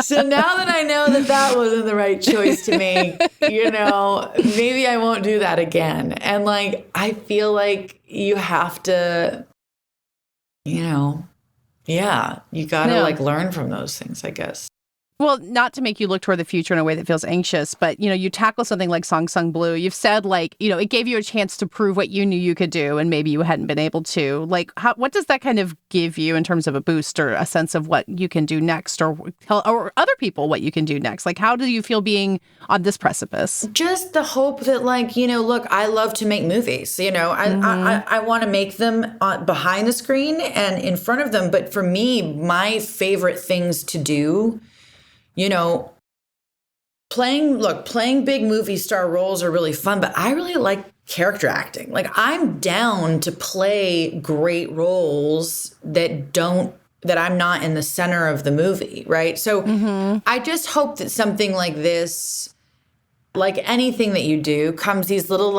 Speaker 9: So now that I know that wasn't the right choice to make, maybe I won't do that again. And I feel like you have to, you got to learn from those things, I guess.
Speaker 3: Well, not to make you look toward the future in a way that feels anxious, but, you tackle something like Song Sung Blue. You've said, it gave you a chance to prove what you knew you could do and maybe you hadn't been able to. What does that kind of give you in terms of a boost or a sense of what you can do next or tell or other people what you can do next? How do you feel being on this precipice?
Speaker 9: Just the hope that, look, I love to make movies. I want to make them behind the screen and in front of them. But for me, my favorite things to do, playing big movie star roles are really fun, but I really like character acting. I'm down to play great roles that I'm not in the center of the movie, right? So I just hope that something like this, like anything that you do, comes these little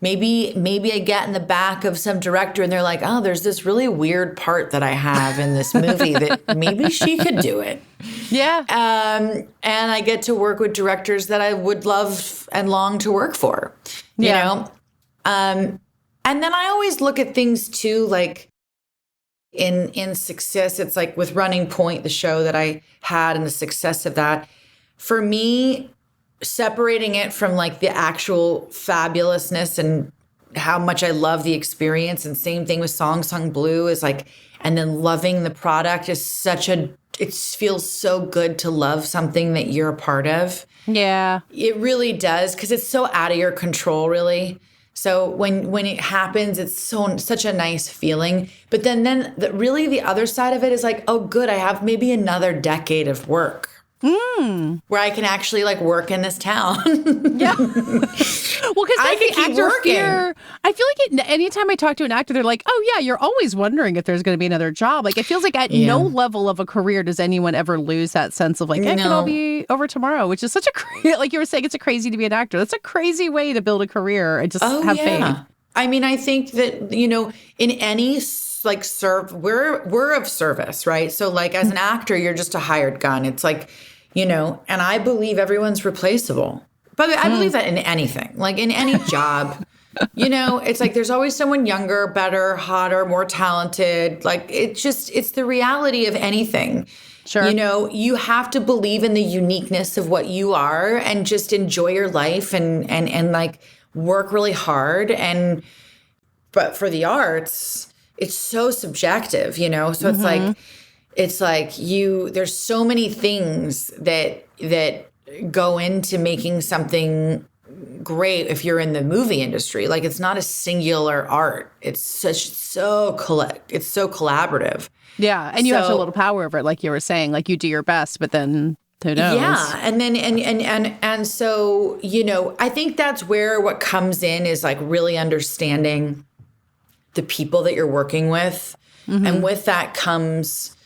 Speaker 9: maybe I get in the back of some director and they're like, oh, there's this really weird part that I have in this movie that maybe she could do it.
Speaker 3: Yeah.
Speaker 9: And I get to work with directors that I would love and long to work for, you know? And then I always look at things too, in success. It's with Running Point, the show that I had and the success of that. For me, separating it from the actual fabulousness and how much I love the experience, and same thing with Song Sung Blue is and then loving the product is it feels so good to love something that you're a part of. Yeah. It really does, because it's so out of your control, really. So when it happens, it's such a nice feeling. But then really the other side of it is oh, good, I have maybe another decade of work. Where I can actually work in this town. Yeah. Well,
Speaker 3: because I can keep working. I feel anytime I talk to an actor, they're like, oh yeah, you're always wondering if there's going to be another job. It feels at no level of a career does anyone ever lose that sense of it can all be over tomorrow, which is such a, like you were saying, it's crazy to be an actor. That's a crazy way to build a career and just have faith.
Speaker 9: I mean, I think that, in any we're of service, right? So as an actor, you're just a hired gun. It's and I believe everyone's replaceable. But I believe that in anything, in any job, it's there's always someone younger, better, hotter, more talented. It's the reality of anything. Sure. You have to believe in the uniqueness of what you are and just enjoy your life and work really hard. But for the arts, it's so subjective, so it's there's so many things that go into making something great if you're in the movie industry. Like, it's not a singular art. It's so collaborative.
Speaker 3: Yeah, and you have a little power over it, like you were saying. Like, you do your best, but then who knows?
Speaker 9: Yeah, and then and so, you know, I think that's where what comes in is like really understanding the people that you're working with, and with that comes.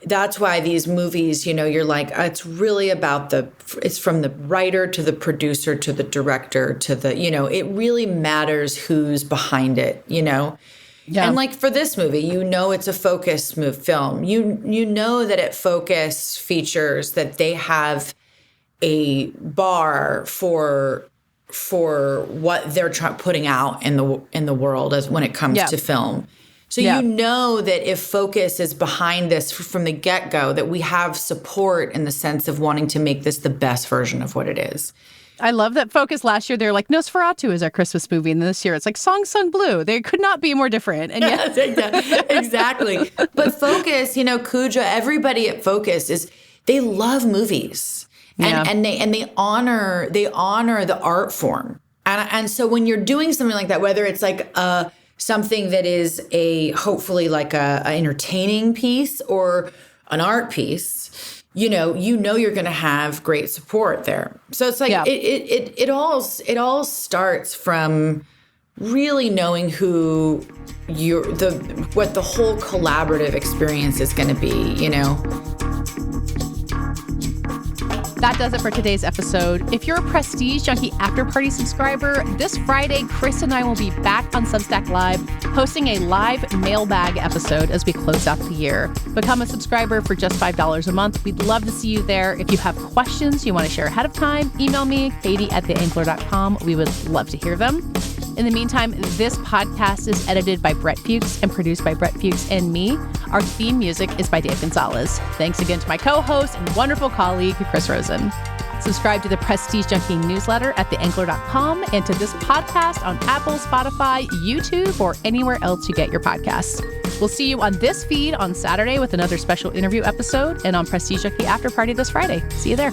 Speaker 9: That's why these movies, you know, you're like, it's really about it's from the writer to the producer to the director to the, you know, it really matters who's behind it, you know? Yeah. And like for this movie, you know, it's a Focus film. You know that at Focus Features that they have a bar for what they're putting out in the world as when it comes to film. So you know that if Focus is behind this from the get-go, that we have support in the sense of wanting to make this the best version of what it is.
Speaker 3: I love that Focus last year, they're like, Nosferatu is our Christmas movie. And this year it's like Song Sung Blue. They could not be more different. And
Speaker 9: yes, exactly. But Focus, you know, Kuja, everybody at Focus they love movies. And they honor the art form. And so when you're doing something like that, whether it's like something that is hopefully like a entertaining piece or an art piece, you know you're going to have great support there. So it's like it all starts from really knowing who what the whole collaborative experience is going to be, you know.
Speaker 3: That does it for today's episode. If you're a Prestige Junkie After Party subscriber, this Friday, Chris and I will be back on Substack Live, hosting a live mailbag episode as we close out the year. Become a subscriber for just $5 a month. We'd love to see you there. If you have questions you want to share ahead of time, email me, Katey@theangler.com. We would love to hear them. In the meantime, this podcast is edited by Brett Fuchs and produced by Brett Fuchs and me. Our theme music is by Dave Gonzalez. Thanks again to my co-host and wonderful colleague, Chris Rosen. Subscribe to the Prestige Junkie newsletter at theangler.com and to this podcast on Apple, Spotify, YouTube, or anywhere else you get your podcasts. We'll see you on this feed on Saturday with another special interview episode and on Prestige Junkie After Party this Friday. See you there.